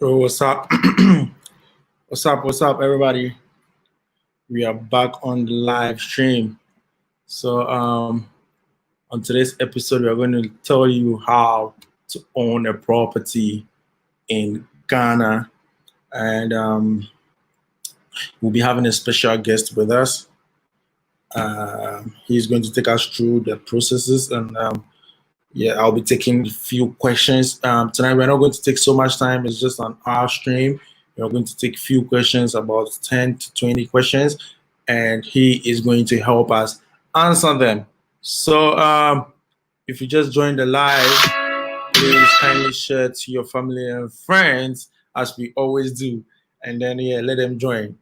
Oh, what's up? What's up, everybody? We are back on the live stream. So, on today's episode, we are going to tell you how to own a property in Ghana, and we'll be having a special guest with us. He's going to take us through the processes, and I'll be taking a few questions. Tonight, we're not going to take so much time. It's just on our stream. We're going to take a few questions, about 10 to 20 questions, and he is going to help us answer them. So if you just joined the live, please kindly share to your family and friends, as we always do. And then, let them join.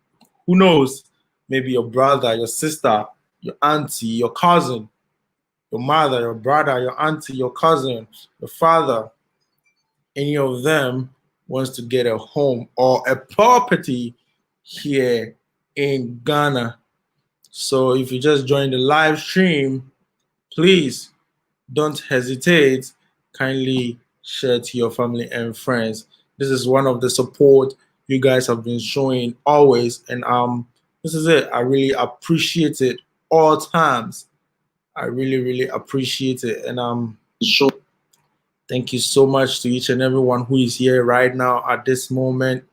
Who knows? Maybe your brother, your sister, your auntie, your cousin, your mother, your brother, your auntie, your cousin, your father, any of them wants to get a home or a property here in Ghana. So if you just joined the live stream, please don't hesitate. Kindly share to your family and friends. This is one of the support you guys have been showing always, and this is it. I really appreciate it all times. I really appreciate it, and sure. Thank you so much to each and everyone who is here right now at this moment.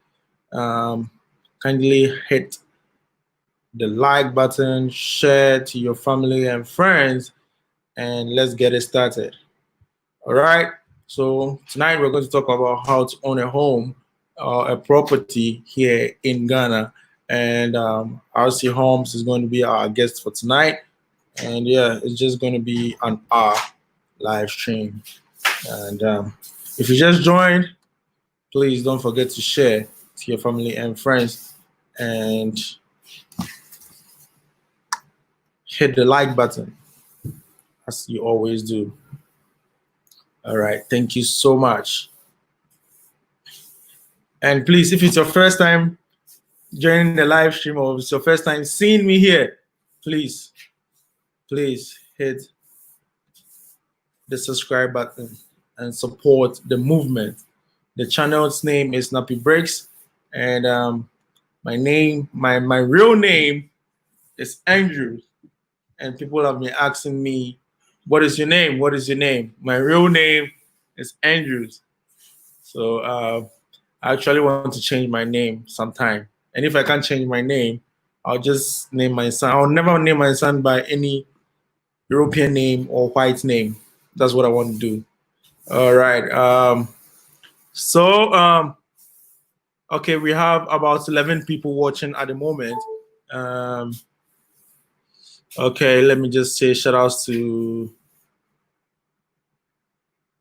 Kindly hit the like button, share to your family and friends, and let's get it started. All right. So tonight we're going to talk about how to own a home or a property here in Ghana, and RC Homes is going to be our guest for tonight. And it's just going to be on our live stream. And if you just joined, please don't forget to share to your family and friends, and hit the like button as you always do. All right, thank you so much. And please, if it's your first time joining the live stream, or it's your first time seeing me here, please hit the subscribe button and support the movement. The channel's name is Nappy Breaks, and my real name is Andrew. And people have been asking me, what is your name? What is your name? My real name is Andrews. So I actually want to change my name sometime. And if I can't change my name, I'll just name my son. I'll never name my son by any European name or white name. That's what I want to do. All right. Okay, we have about 11 people watching at the moment. Okay, let me just say shout outs to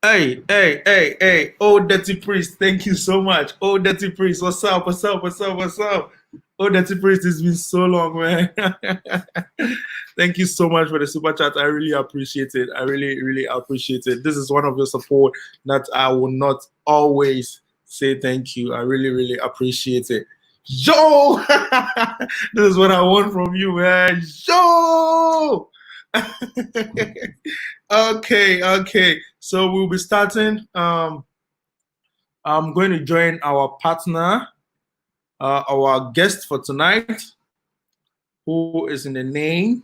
Hey, oh Dirty Priest, thank you so much. Oh Dirty Priest, what's up? Oh Dirty Priest, it's been so long, man. Thank you so much for the super chat. I really appreciate it. I really appreciate it. This is one of your support that I will not always say thank you. I really appreciate it. Yo! This is what I want from you, man. Yo! Okay. So we'll be starting. I'm going to join our partner, our guest for tonight, who is in the name.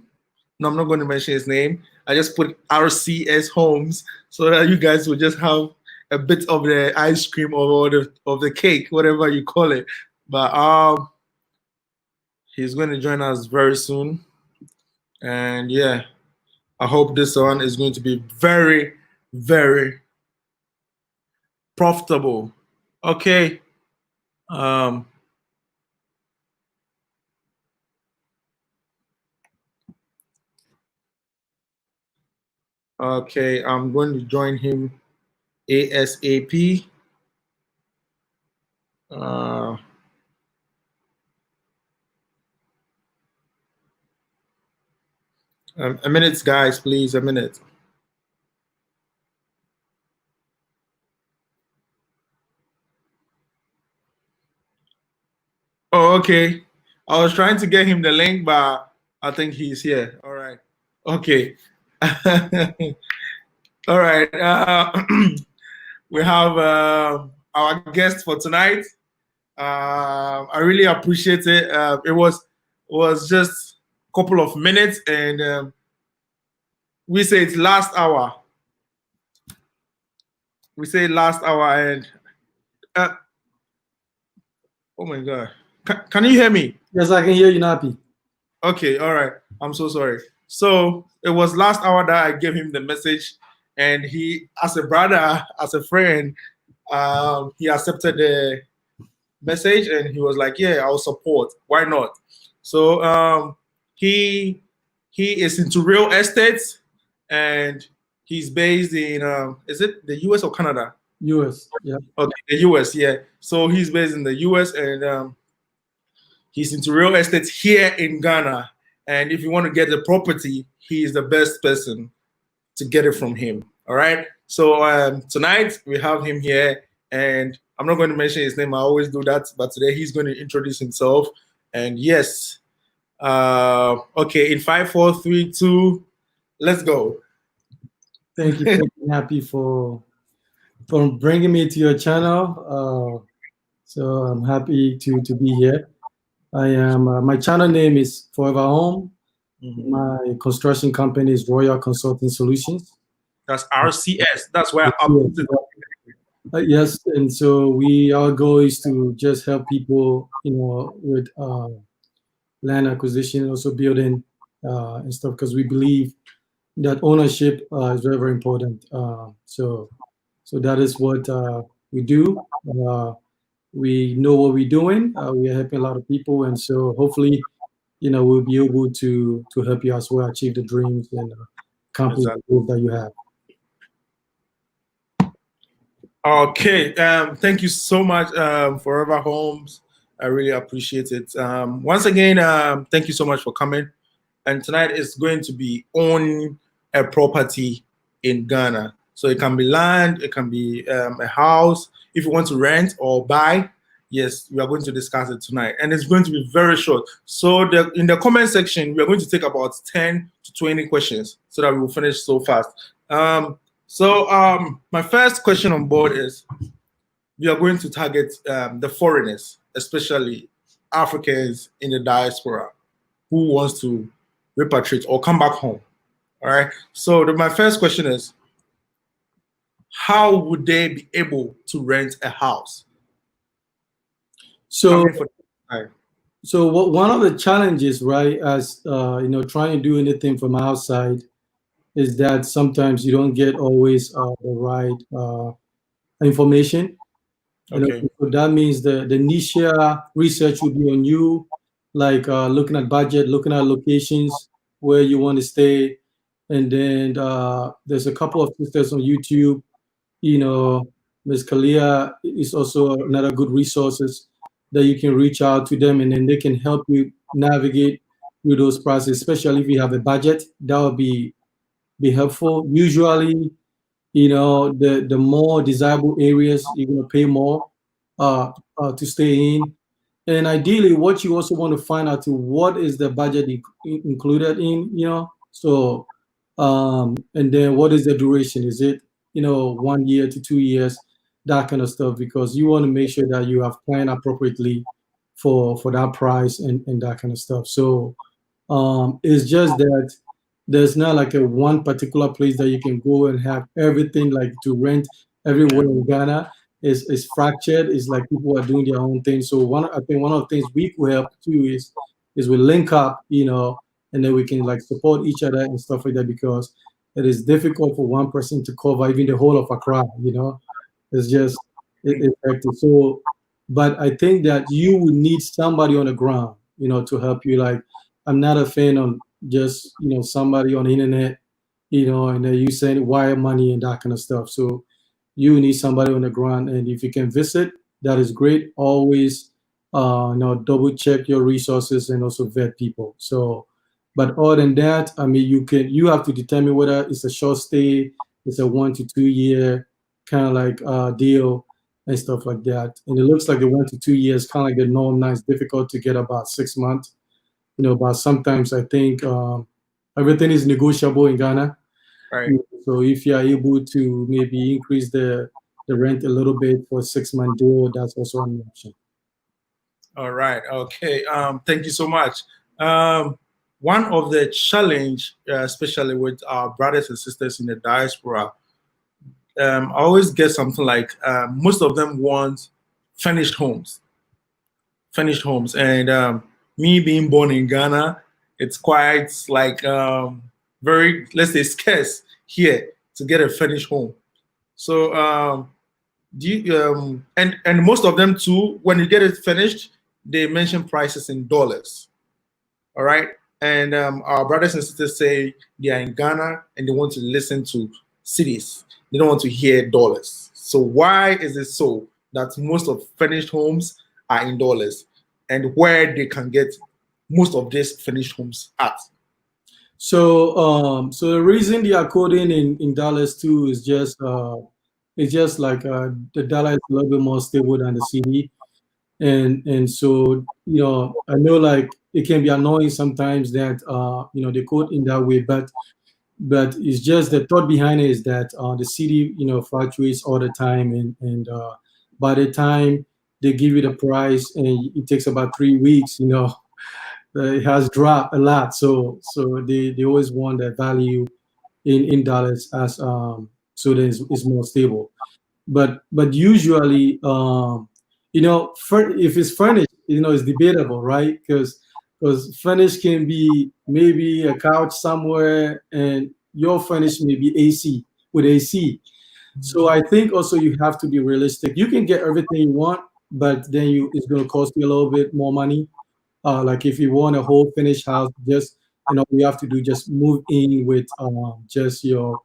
No, I'm not going to mention his name. I just put RCS Homes so that you guys will just have a bit of the ice cream or the cake, whatever you call it. But he's going to join us very soon. And I hope this one is going to be very profitable. Okay. Okay, I'm going to join him ASAP. A minute, guys, please, a minute. Oh, okay. I was trying to get him the link, but I think he's here. All right. Okay. All right. We have our guest for tonight. I really appreciate it. It was just a couple of minutes, and we say it's last hour. We say last hour, and oh my God, can you hear me? Yes, I can hear you, Nappy. Okay, all right. I'm so sorry. So it was last hour that I gave him the message, and he, as a brother, as a friend, he accepted the message, and he was like, "Yeah, I'll support. Why not?" So he is into real estate, and he's based in is it the U.S. or Canada? US, yeah. Okay, the U.S. Yeah. So he's based in the U.S. and he's into real estate here in Ghana. And if you want to get the property, he is the best person to get it from him. All right. So tonight we have him here, and I'm not going to mention his name. I always do that, but today he's going to introduce himself. And yes, okay, in 5, 4, 3, 2, let's go. Thank you, Nappy, for bringing me to your channel. So I'm happy to be here. I am. My channel name is Forever Home. My construction company is Royal Consulting Solutions. That's RCS. That's where I put it. Yes, and so our goal is to just help people, with land acquisition, also building and stuff, because we believe that ownership is very, very important. So that is what we do. We know what we're doing. We are helping a lot of people, and so hopefully, we'll be able to help you as well achieve the dreams and accomplish the goals that you have. Okay, thank you so much, Forever Homes. I really appreciate it. Once again, thank you so much for coming. And tonight is going to be owning a property in Ghana. So it can be land, it can be a house. If you want to rent or buy, yes, we are going to discuss it tonight. And it's going to be very short. So in the comment section, we are going to take about 10 to 20 questions so that we will finish so fast. My first question on board is, we are going to target the foreigners, especially Africans in the diaspora who wants to repatriate or come back home. All right. So my first question is, how would they be able to rent a house? So one of the challenges, right, as trying to do anything from outside, is that sometimes you don't get always the right information. Okay. So that means the initial research will be on you, like looking at budget, looking at locations where you want to stay, and then there's a couple of sisters on YouTube. Ms. Kalia is also another good resources that you can reach out to them, and then they can help you navigate through those processes, especially if you have a budget. That would be helpful. Usually, the more desirable areas, you're going to pay more to stay in. And ideally, what you also want to find out to what is the budget included in, so and then what is the duration? Is it 1 year to 2 years, that kind of stuff, because you want to make sure that you have planned appropriately for that price and that kind of stuff. So it's just that there's not like a one particular place that you can go and have everything, like to rent everywhere in Ghana. Is fractured. It's like people are doing their own thing. So I think one of the things we could help too is we link up, and then we can like support each other and stuff like that, because it is difficult for one person to cover even the whole of Accra. It's just it's hectic. So, but I think that you would need somebody on the ground, to help you. Like, I'm not a fan of just somebody on the internet, and then you send wire money and that kind of stuff. So you need somebody on the ground, and if you can visit, that is great. Always double check your resources and also vet people. So, but other than that, I mean, you have to determine whether it's a short stay, it's a 1 to 2 year kind of like deal and stuff like that. And it looks like the 1 to 2 years kind of like the norm now. It's difficult to get about 6 months, but sometimes I think everything is negotiable in Ghana. Right. So if you are able to maybe increase the the rent a little bit for a 6-month deal. That's also an option. All right. Okay. Thank you so much. One of the challenge, especially with our brothers and sisters in the diaspora, I always get something like most of them want furnished homes. Furnished homes, and me being born in Ghana, it's quite like very, let's say, scarce here to get a furnished home. So do you, and most of them too, when you get it finished, they mention prices in dollars. All right. And our brothers and sisters say they are in Ghana and they want to listen to cities. They don't want to hear dollars. So why is it so that most of furnished homes are in dollars, and where they can get most of these finished homes at? So so the reason they are quoting in dollars too is just like the dollar is a little bit more stable than the CD. And so I know like it can be annoying sometimes that they quote in that way, but it's just the thought behind it is that the CD fluctuates all the time, and by the time they give you the price and it takes about 3 weeks, it has dropped a lot. So they always want that value in dollars as so that it's more stable. But usually if it's furnished, it's debatable, right? Because furnished can be maybe a couch somewhere, and your furnished may be AC with AC. So I think also you have to be realistic. You can get everything you want, but then it's going to cost you a little bit more money. Like if you want a whole finished house, just you have to do just move in with just your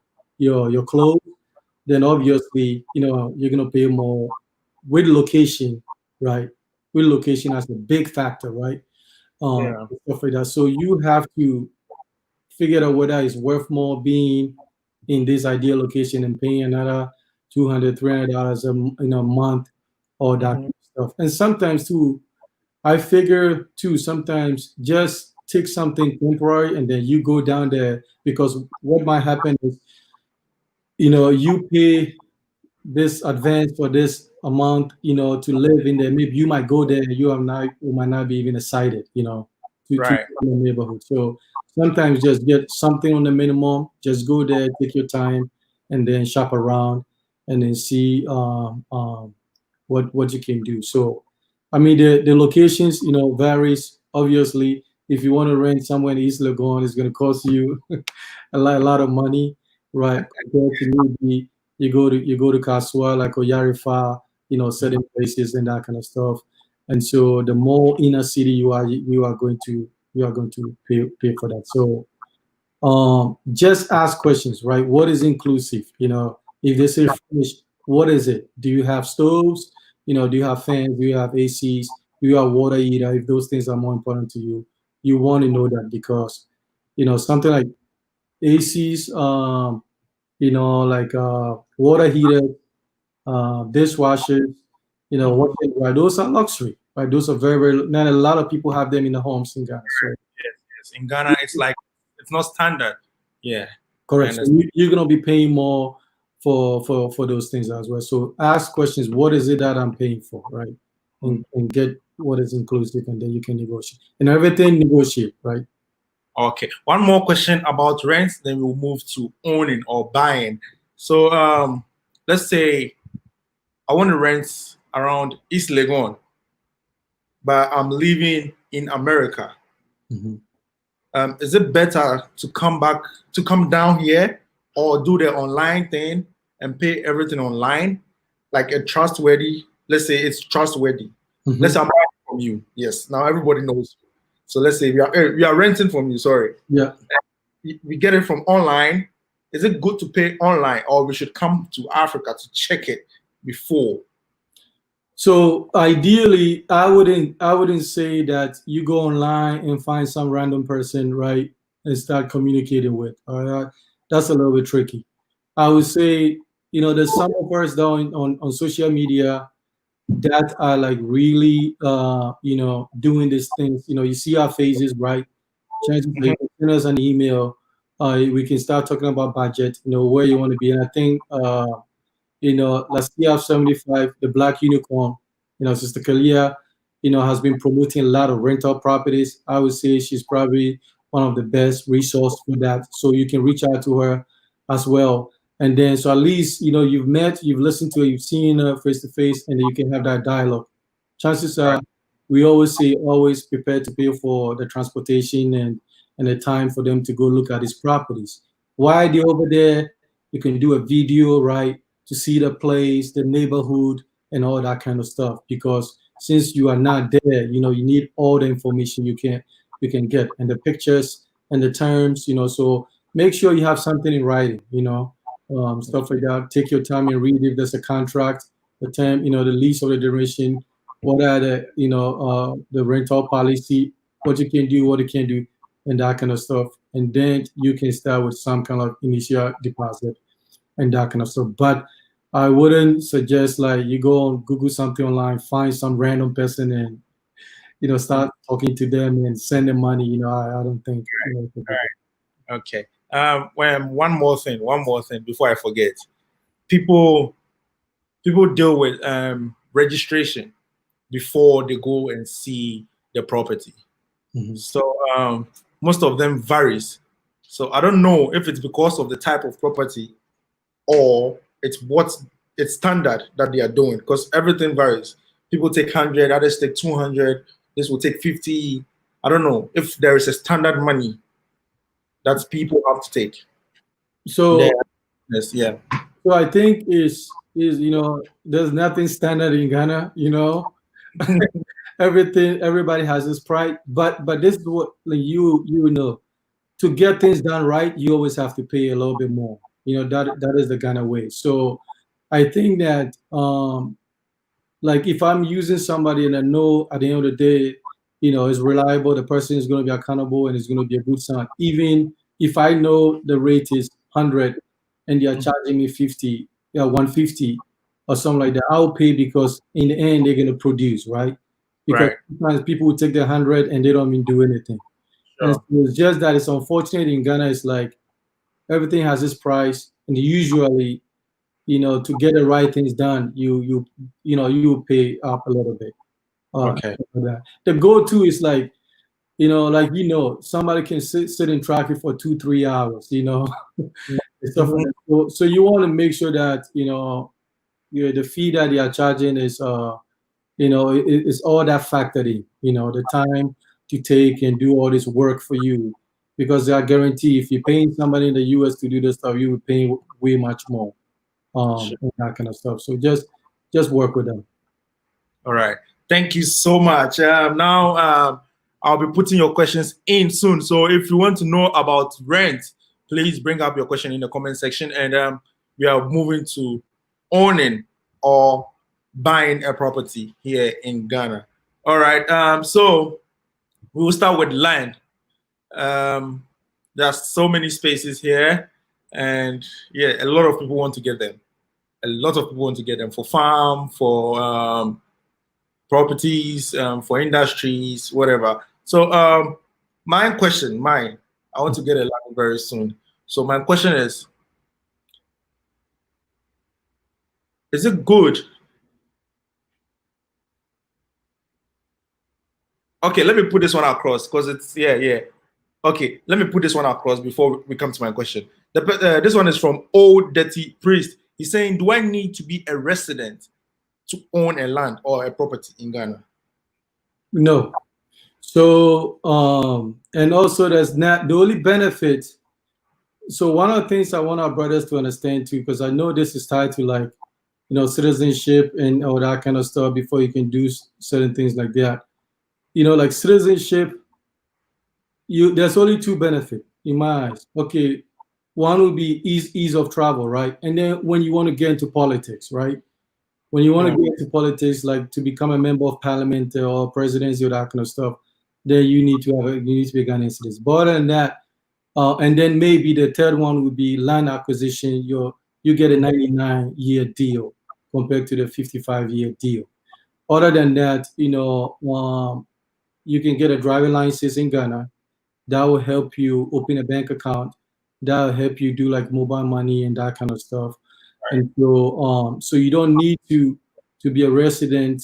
clothes. Then obviously you're gonna pay more with location, right? With location as a big factor, right? Yeah. Stuff like that. So you have to figure out whether it's worth more being in this ideal location and paying another $200, $300 in a month, or that Mhm. stuff. And sometimes too, I figure too, sometimes just take something temporary and then you go down there, because what might happen is, you pay this advance for this amount, to live in there. Maybe you might go there, you might not be even excited, to Right. in the neighborhood. So sometimes just get something on the minimum, just go there, take your time, and then shop around, and then see what you can do. So I mean the locations, varies. Obviously, if you want to rent somewhere in East Legon, it's going to cost you a lot of money, right? Compared to maybe you go to Kaswa, like Oyarifa, certain places and that kind of stuff. And so the more inner city you are going to pay for that. So just ask questions, right? What is inclusive? If they say furnished, what is it? Do you have stoves? Do you have fans? Do you have ACs? Do you have water heater? If those things are more important to you, you want to know that, because something like ACs, like water heater, dishwashers, Mhm. washing, right? Those are luxury, right? Those are very, very, not a lot of people have them in the homes in Ghana. So Yes, yes. In Ghana, it's like it's not standard. Yeah, I correct. So understand. you're gonna be paying more for those things as well. So ask questions. What is it that I'm paying for, right? And get what is inclusive, and then you can negotiate. And everything negotiate, right? Okay. One more question about rent, then we'll move to owning or buying. So let's say I want to rent around East Legon, but I'm living in America. Mhm. Is it better to come down here, or do the online thing and pay everything online, like a trustworthy? Let's say it's trustworthy. Let's Mhm. say I'm buying from you. Yes. Now everybody knows you. So let's say we are renting from you. Sorry, Yeah. we get it from online. Is it good to pay online, or we should come to Africa to check it before? So ideally, I wouldn't say that you go online and find some random person, right, and start communicating with. All right, that's a little bit tricky. I would say, there's some of us down on social media that are like really, doing these things. You see our faces, right? Chances are you Mhm. can send us an email. We can start talking about budget. Where you want to be, and I think La CF75, the Black Unicorn, Sister Kalia, has been promoting a lot of rental properties. I would say she's probably one of the best resource for that. So you can reach out to her as well. And then, so at least, you've met, you've listened to her, you've seen her face to face, and then you can have that dialogue. Chances are, we always say, always prepare to pay for the transportation and the time for them to go look at these properties. While they're over there, you can do a video, right, to see the place, the neighborhood, and all that kind of stuff. Because since you are not there, you need all the information you can get, and the pictures and the terms, so make sure you have something in writing, stuff like that. Take your time and read if there's a contract, the term, the lease or the duration, what are the rental policy, what you can do, what you can't do, and that kind of stuff. And then you can start with some kind of initial deposit and that kind of stuff. But I wouldn't suggest like you go on Google something online, find some random person and start talking to them and send them money. I don't think. Okay. One more thing before I forget. People deal with registration before they go and see the property. Mm-hmm. So most of them varies. So I don't know if it's because of the type of property or it's standard that they are doing, because everything varies. People take 100, others take 200. This will take 50. I don't know if there is a standard money that people have to take. So yeah. So I think is there's nothing standard in Ghana. Everybody has his pride, but this is what to get things done right, you always have to pay a little bit more. That is the Ghana way. So I think that like if I'm using somebody and I know at the end of the day, is reliable, the person is going to be accountable and is going to be a good son. Even if I know the rate is 100 and they are charging me 50, 150 or something like that, I'll pay because in the end they're going to produce, right? Because sometimes people will take the 100 and they don't even do anything. Sure. And so it's just that it's unfortunate in Ghana. It's like everything has its price, and usually, to get the right things done, you pay up a little bit. Okay. The go-to is like, somebody can sit in traffic for 2-3 hours, stuff like that. So you want to make sure that the fee that they are charging is is all that factored in, the time to take and do all this work for you, because they are guaranteed if you're paying somebody in the US to do this stuff, you will pay way much more, sure. and that kind of stuff. So just work with them. All right. Thank you so much. Now I'll be putting your questions in soon. So if you want to know about rent, please bring up your question in the comment section. And we are moving to owning or buying a property here in Ghana. All right. So we will start with land. There's so many spaces here, and yeah, a lot of people want to get them. A lot of people want to get them for farm, for properties, for industries, whatever. So I want to get a land very soon. So my question is it good? Okay, let me put this one across because it's, yeah. Okay, let me put this one across before we come to my question. This one is from Old Dirty Priest. He's saying, do I need to be a resident to own a land or a property in Ghana? No. So, and also there's not the only benefit. So one of the things I want our brothers to understand too, because I know this is tied to like, citizenship and all that kind of stuff before you can do certain things like that. Like citizenship, there's only two benefits in my eyes. Okay, one would be ease of travel, right? And then when you want to get into politics, right? When you want to get into politics, like to become a member of parliament or presidency or that kind of stuff, then you need to be a Ghanaian citizen. But other than that, and then maybe the third one would be land acquisition. You get a 99-year deal compared to the 55-year deal. Other than that, you can get a driving license in Ghana. That will help you open a bank account. That will help you do like mobile money and that kind of stuff. And so you don't need to be a resident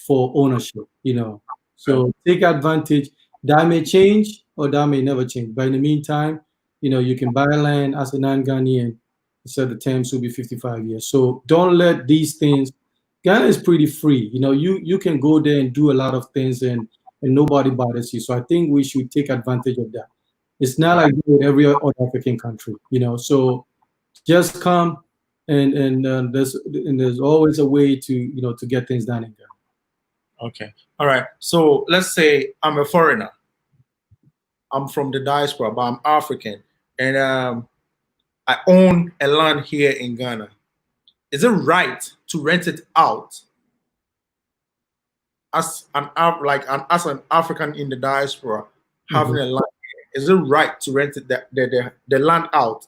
for ownership, So take advantage. That may change or that may never change. But in the meantime, you can buy land as a non-Ghanaian. So the terms will be 55 years. So don't let these things. Ghana is pretty free. You can go there and do a lot of things and nobody bothers you. So I think we should take advantage of that. It's not like with every other African country, So just come and there's always a way to to get things done in Ghana. Okay. All right. So let's say I'm a foreigner. I'm from the diaspora, but I'm African, and I own a land here in Ghana. Is it right to rent it out as an African in the diaspora having a land here? Is it right to rent it, the land out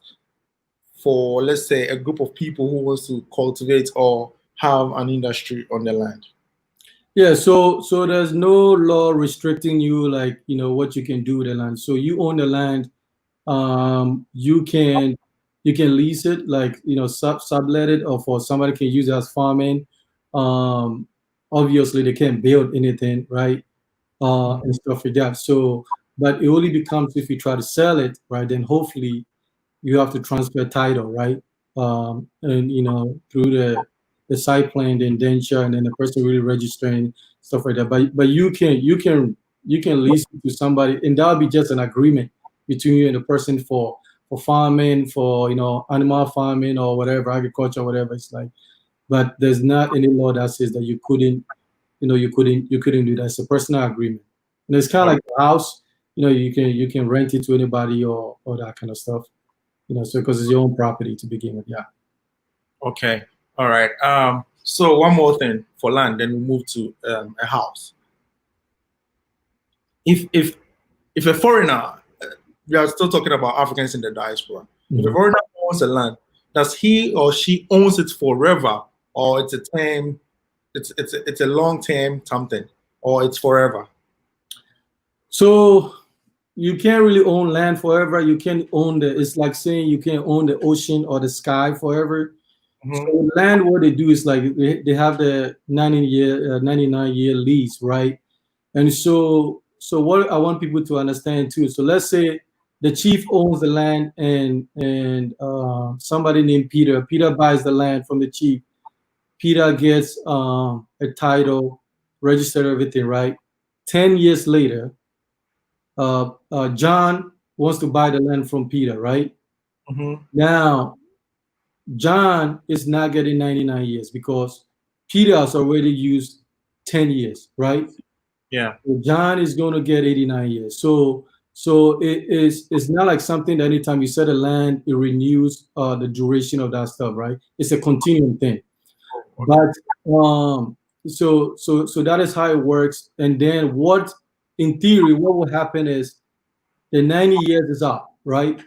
for, let's say, a group of people who wants to cultivate or have an industry on the land? Yeah, so there's no law restricting you, like what you can do with the land. So you own the land, you can lease it, like sublet it, or for somebody can use it as farming. Obviously they can't build anything, right? And stuff like that. So, but it only becomes if you try to sell it, right? Then hopefully you have to transfer title, right? And through the site plan, the indenture, and then the person really registering stuff like that. But you can lease it to somebody, and that'll be just an agreement between you and the person for farming, for animal farming or whatever, agriculture, whatever it's like. But there's not any law that says that you couldn't do that. It's a personal agreement. And it's kind of like a house, you can rent it to anybody or that kind of stuff. So because it's your own property to begin with, yeah. Okay, all right. So one more thing for land, then we move to a house. If a foreigner, we are still talking about Africans in the diaspora. If a foreigner owns a land, does he or she owns it forever, or it's a term? It's a long term something, or it's forever? So you can't really own land forever. You can't own it's like saying you can't own the ocean or the sky forever. So land, what they do is like they have the 99-year lease, right? And so what I want people to understand too. So let's say the chief owns the land and somebody named Peter buys the land from the chief. Peter gets a title, registered everything, right? 10 years later, John wants to buy the land from Peter, right? Now, John is not getting 99 years because Peter has already used 10 years, right? Yeah. So John is going to get 89 years. So it's not like something that anytime you sell the land, it renews the duration of that stuff, right? It's a continuing thing. But so that is how it works. And then in theory, what will happen is the 90 years is up, right?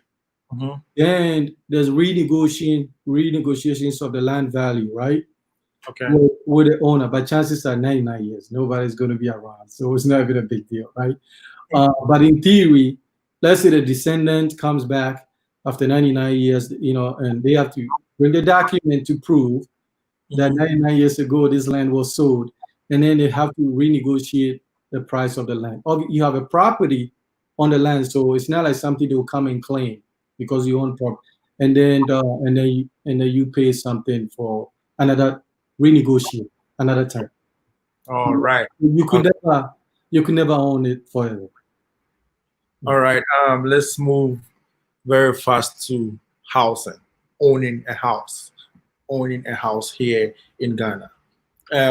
Then there's renegotiations of the land value, right? Okay. With the owner, but chances are 99 years. Nobody's going to be around, so it's not even a big deal, right? But in theory, let's say the descendant comes back after 99 years, and they have to bring the document to prove that 99 years ago this land was sold, and then they have to renegotiate the price of the land. You have a property on the land, so it's not like something they will come and claim because you own property, and then you pay something for another renegotiate another time. All right. You could never own it forever. All right. Let's move very fast to housing, owning a house here in Ghana.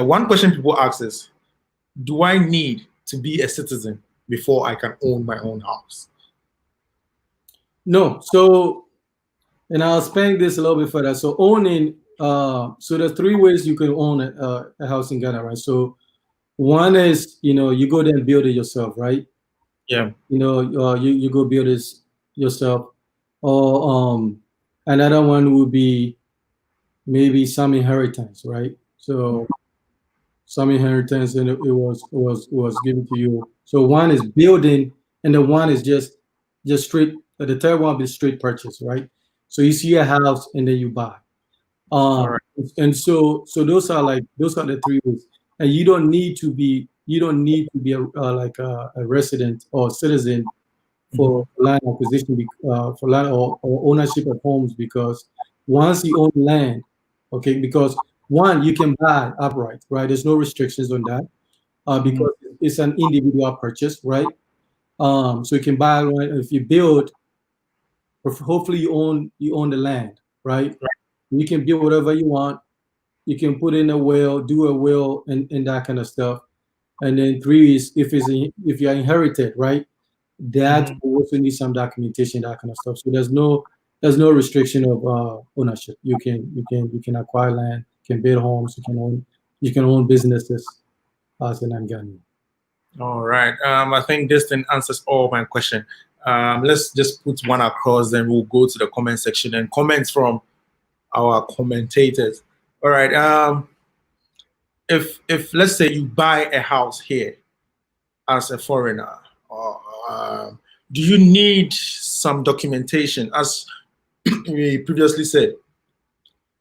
One question people ask is, do I need to be a citizen before I can own my own house? No. So, and I'll explain this a little bit further. So owning, so there's 3 ways you can own a house in Ghana, right? So one is, you go there and build it yourself, right? Yeah. You go build this yourself. Or another one would be maybe some inheritance, right? So some inheritance and it was given to you. So one is building, and the one is just straight. The third one will be straight purchase, right? So you see a house and then you buy. All right. And so those are the three ways. And you don't need to be a resident or citizen for land acquisition, for land or ownership of homes, because once you own land, okay, because one, you can buy outright, right? There's no restrictions on that, because it's an individual purchase, right? So you can buy land. If you build, hopefully you own the land, right? You can build whatever you want. You can put in a will, do a will, and that kind of stuff. And then three is if you're inherited, right? That will also need some documentation, that kind of stuff. So there's no restriction of ownership. You can acquire land, you can build homes, you can own businesses as an Ghanaian. All right. I think this thing answers all my question. Let's just put one across, then we'll go to the comment section and comments from our commentators. All right. If let's say you buy a house here as a foreigner, do you need some documentation? As we previously said,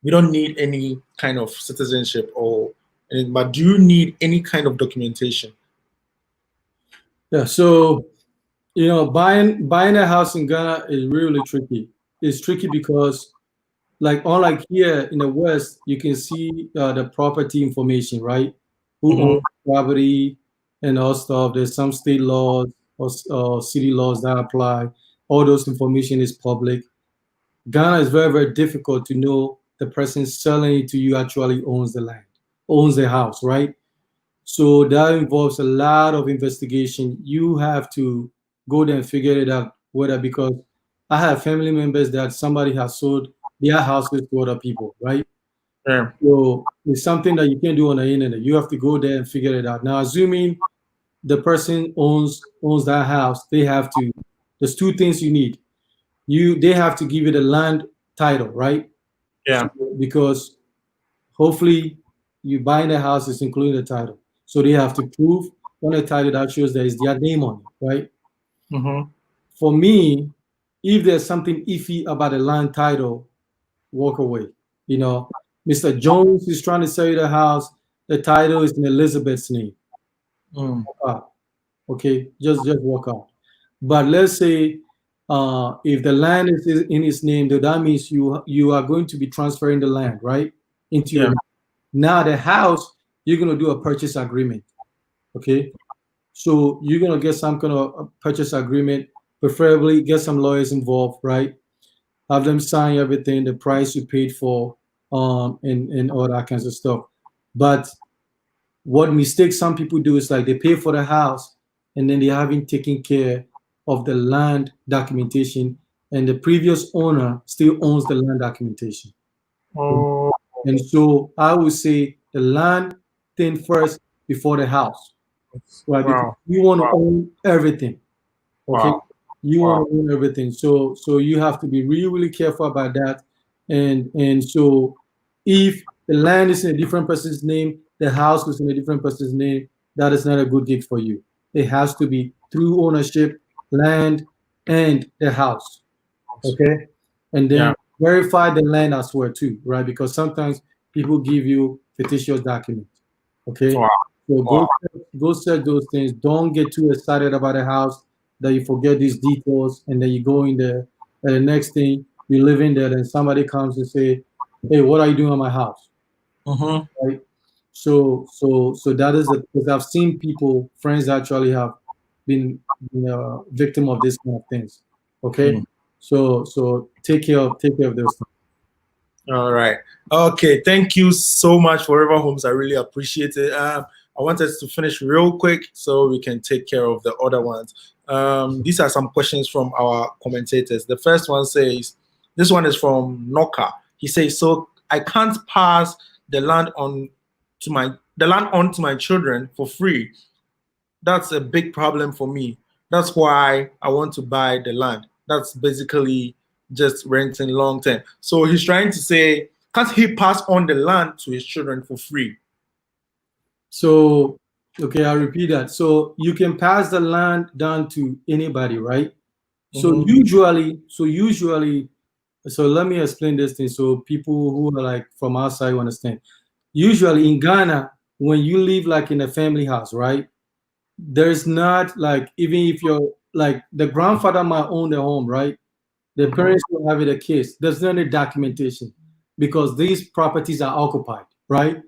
we don't need any kind of citizenship but do you need any kind of documentation? Yeah. So buying a house in Ghana is really tricky. It's tricky because, unlike here in the West, you can see the property information, right? Who owns property and all stuff. There's some state laws or city laws that apply. All those information is public. Ghana is very, very difficult to know the person selling it to you actually owns the land, owns the house, right? So that involves a lot of investigation. You have to go there and figure it out, because I have family members that somebody has sold their houses to other people, right? Yeah. So it's something that you can't do on the internet. You have to go there and figure it out. Now, assuming the person owns that house, there's two things you need. They have to give you the land title, right? Yeah. So, because hopefully you buying the house is including the title. So they have to prove on a title that shows there is their name on it, right? For me, if there's something iffy about the land title, walk away. Mr. Jones is trying to sell you the house. The title is in Elizabeth's name. Walk out. Okay, just walk out. But let's say if the land is in his name, that means you are going to be transferring the land, right, into your name. Now the house, you're going to do a purchase agreement. Okay, so you're going to get some kind of purchase agreement, preferably get some lawyers involved, right? Have them sign everything, the price you paid for, and all that kinds of stuff. But what mistake some people do is they pay for the house and then they haven't taken care of the land documentation, and the previous owner still owns the land documentation. And so I would say the land thing first before the house, right? Because you want to own everything. Okay, you want to own everything. So you have to be really, really careful about that. And so if the land is in a different person's name, the house is in a different person's name, that is not a good gig for you. It has to be through ownership, land, and the house. Okay, and then verify the land as well too, right? Because sometimes people give you fictitious documents. Okay, so go set those things. Don't get too excited about a house that you forget these details, and then you go in there, and the next thing you live in there, and somebody comes and say, "Hey, what are you doing on my house?" Right? So that is because I've seen friends actually have been victim of this kind of things. Okay, so take care of those things. All right. Okay. Thank you so much, Forever Homes. I really appreciate it. I want us to finish real quick so we can take care of the other ones. These are some questions from our commentators. The first one says, this one is from Noka. He says, so I can't pass the land on to my children for free. That's a big problem for me. That's why I want to buy the land. That's basically just renting long term. So he's trying to say, can't he pass on the land to his children for free? So, okay, I'll repeat that. So you can pass the land down to anybody, right? So usually So let me explain this thing so people who are like from outside understand. Usually in Ghana, when you live like in a family house, right? There's not like, even if you're like the grandfather might own the home, right? The parents will have it a case. There's no any documentation because these properties are occupied, right?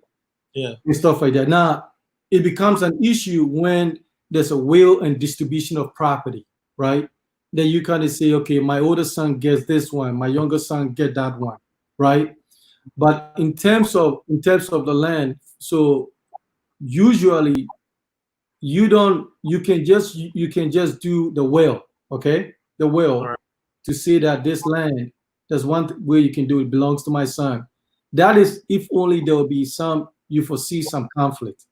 Yeah. And stuff like that. Now, it becomes an issue when there's a will and distribution of property, right? Then you kind of say, okay, my older son gets this one, my younger son get that one, right? But in terms of the land, so usually you can just do the will, okay? The All will right. to say that this land, there's one way you can do it, belongs to my son. That is if only there will be some, you foresee some conflict,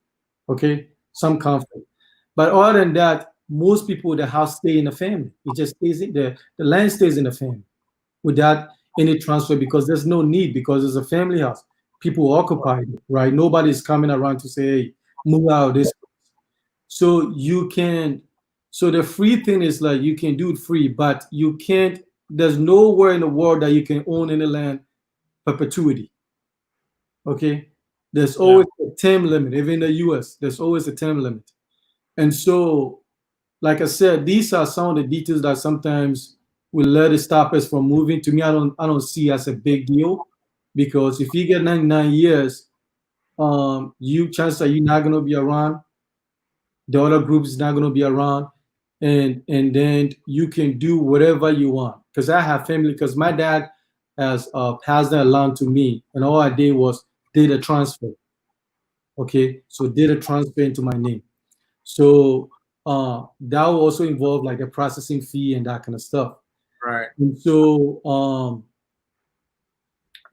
okay? Some conflict. But other than that, most people, the house stay in the family. It just stays in the land stays in the family without any transfer because there's no need because it's a family house. People occupy it, right? Nobody's coming around to say, hey, move out of this. So you can, so the free thing is like you can do it free, but you can't, there's nowhere in the world that you can own any land perpetuity. Okay. There's Yeah. always a term limit. Even in the US, there's always a term limit. And so, like I said, these are some of the details that sometimes will let it stop us from moving. To me, I don't see as a big deal because if you get 99 years, you chances are you're not gonna be around. The other group is not going to be around, and then you can do whatever you want. Because I have family, because my dad has passed that along to me, and all I did was did a transfer. Okay, so did a transfer into my name. So that will also involve like a processing fee and that kind of stuff. Right. And so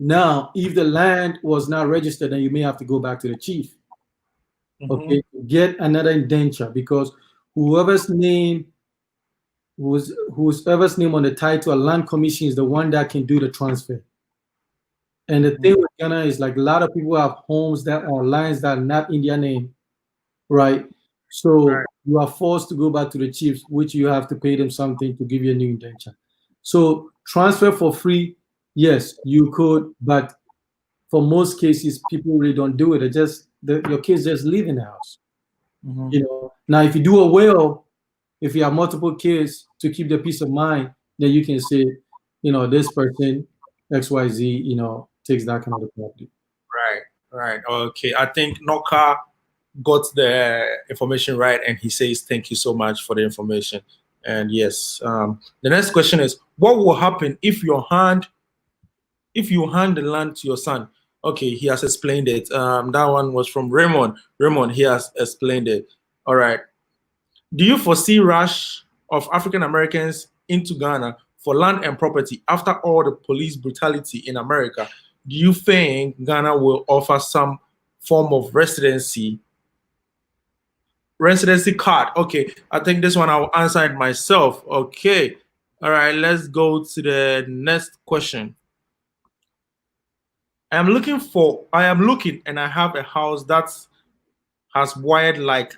now, if the land was not registered, then you may have to go back to the chief. Mm-hmm. Okay, get another indenture because whoever's name whoever's name on the title, a land commission is the one that can do the transfer. And the thing with Ghana is like a lot of people have homes that are lands that are not in their name, right? Right. So you are forced to go back to the chiefs, which you have to pay them something to give you a new indenture. So transfer for free, yes, you could, but for most cases, people really don't do it. It just your kids just live in the house. Mm-hmm. Now if you do a will, if you have multiple kids to keep the peace of mind, then you can say, this person, XYZ, takes that kind of the property. Right. Right. Okay. I think Noka got the information right, and he says thank you so much for the information. And yes, the next question is, what will happen if you hand the land to your son? Okay, he has explained it. That one was from Raymond. Raymond, he has explained it. All right. Do you foresee rush of African Americans into Ghana for land and property after all the police brutality in America? Do you think Ghana will offer some form of residency card? Okay, I think this one I'll answer it myself. Okay, all right, let's go to the next question. I am looking and I have a house that has wired like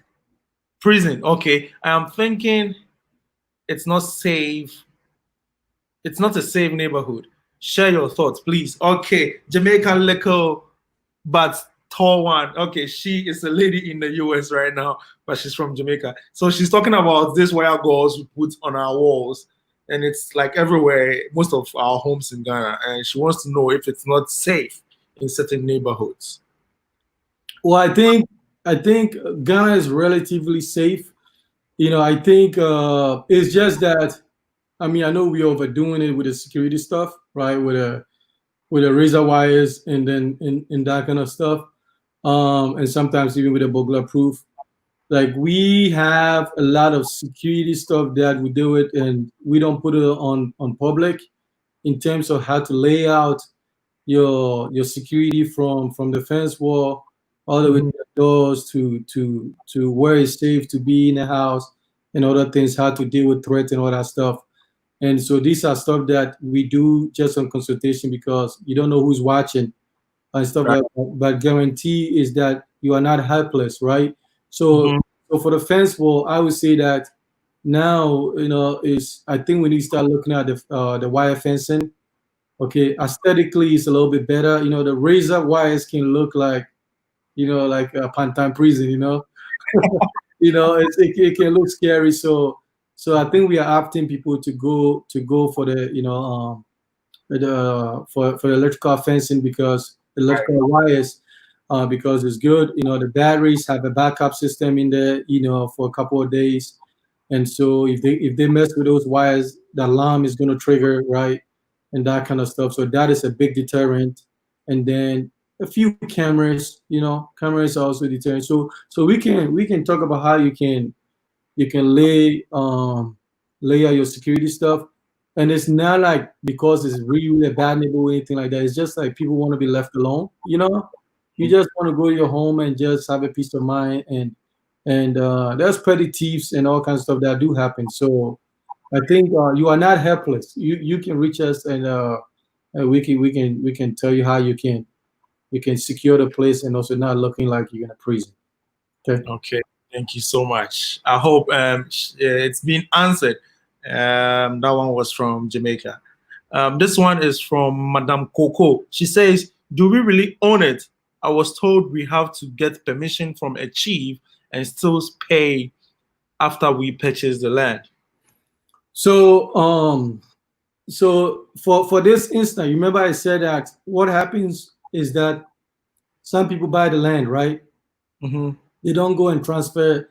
prison. Okay, I am thinking it's not safe. It's not a safe neighborhood. Share your thoughts, please. Okay, Jamaican little but tall one. Okay, she is a lady in the US right now, but she's from Jamaica. So she's talking about this wire gauze we put on our walls, and it's like everywhere, most of our homes in Ghana. And she wants to know if it's not safe in certain neighborhoods. Well, I think Ghana is relatively safe. I think it's just that, I mean, I know we're overdoing it with the security stuff, right? With the razor wires and then in that kind of stuff. And sometimes even with a burglar proof. Like we have a lot of security stuff that we do it and we don't put it on public in terms of how to lay out your security from the fence wall all the way to the doors to where it's safe to be in the house and other things, how to deal with threats and all that stuff. And so these are stuff that we do just on consultation because you don't know who's watching and stuff Right. like that. But guarantee is that you are not helpless, right? So, Mhm. so for the fence wall, I would say that now is I think we need to start looking at the wire fencing. Okay, aesthetically, it's a little bit better. The razor wires can look like, like a Pantan prison. It can look scary. So I think we are opting people to go for the for electrical fencing, because electrical wires, because it's good. The batteries have a backup system in there, for a couple of days. And so if they mess with those wires, the alarm is going to trigger, right? And that kind of stuff. So that is a big deterrent. And then a few cameras, cameras are also deterrent. So we can talk about how you can lay out your security stuff. And it's not like because it's really a bad neighborhood or anything like that. It's just like people want to be left alone. You just want to go to your home and just have a peace of mind. And there's petty thieves and all kinds of stuff that do happen. So I think you are not helpless. You can reach us, and we can tell you how you can secure the place and also not looking like you're in a prison. Okay. Okay, thank you so much. I hope it's been answered. That one was from Jamaica. This one is from Madame Coco. She says, "Do we really own it? I was told we have to get permission from a chief and still pay after we purchase the land." So for this instance, you remember I said that what happens is that some people buy the land, right? Mm-hmm. They don't go and transfer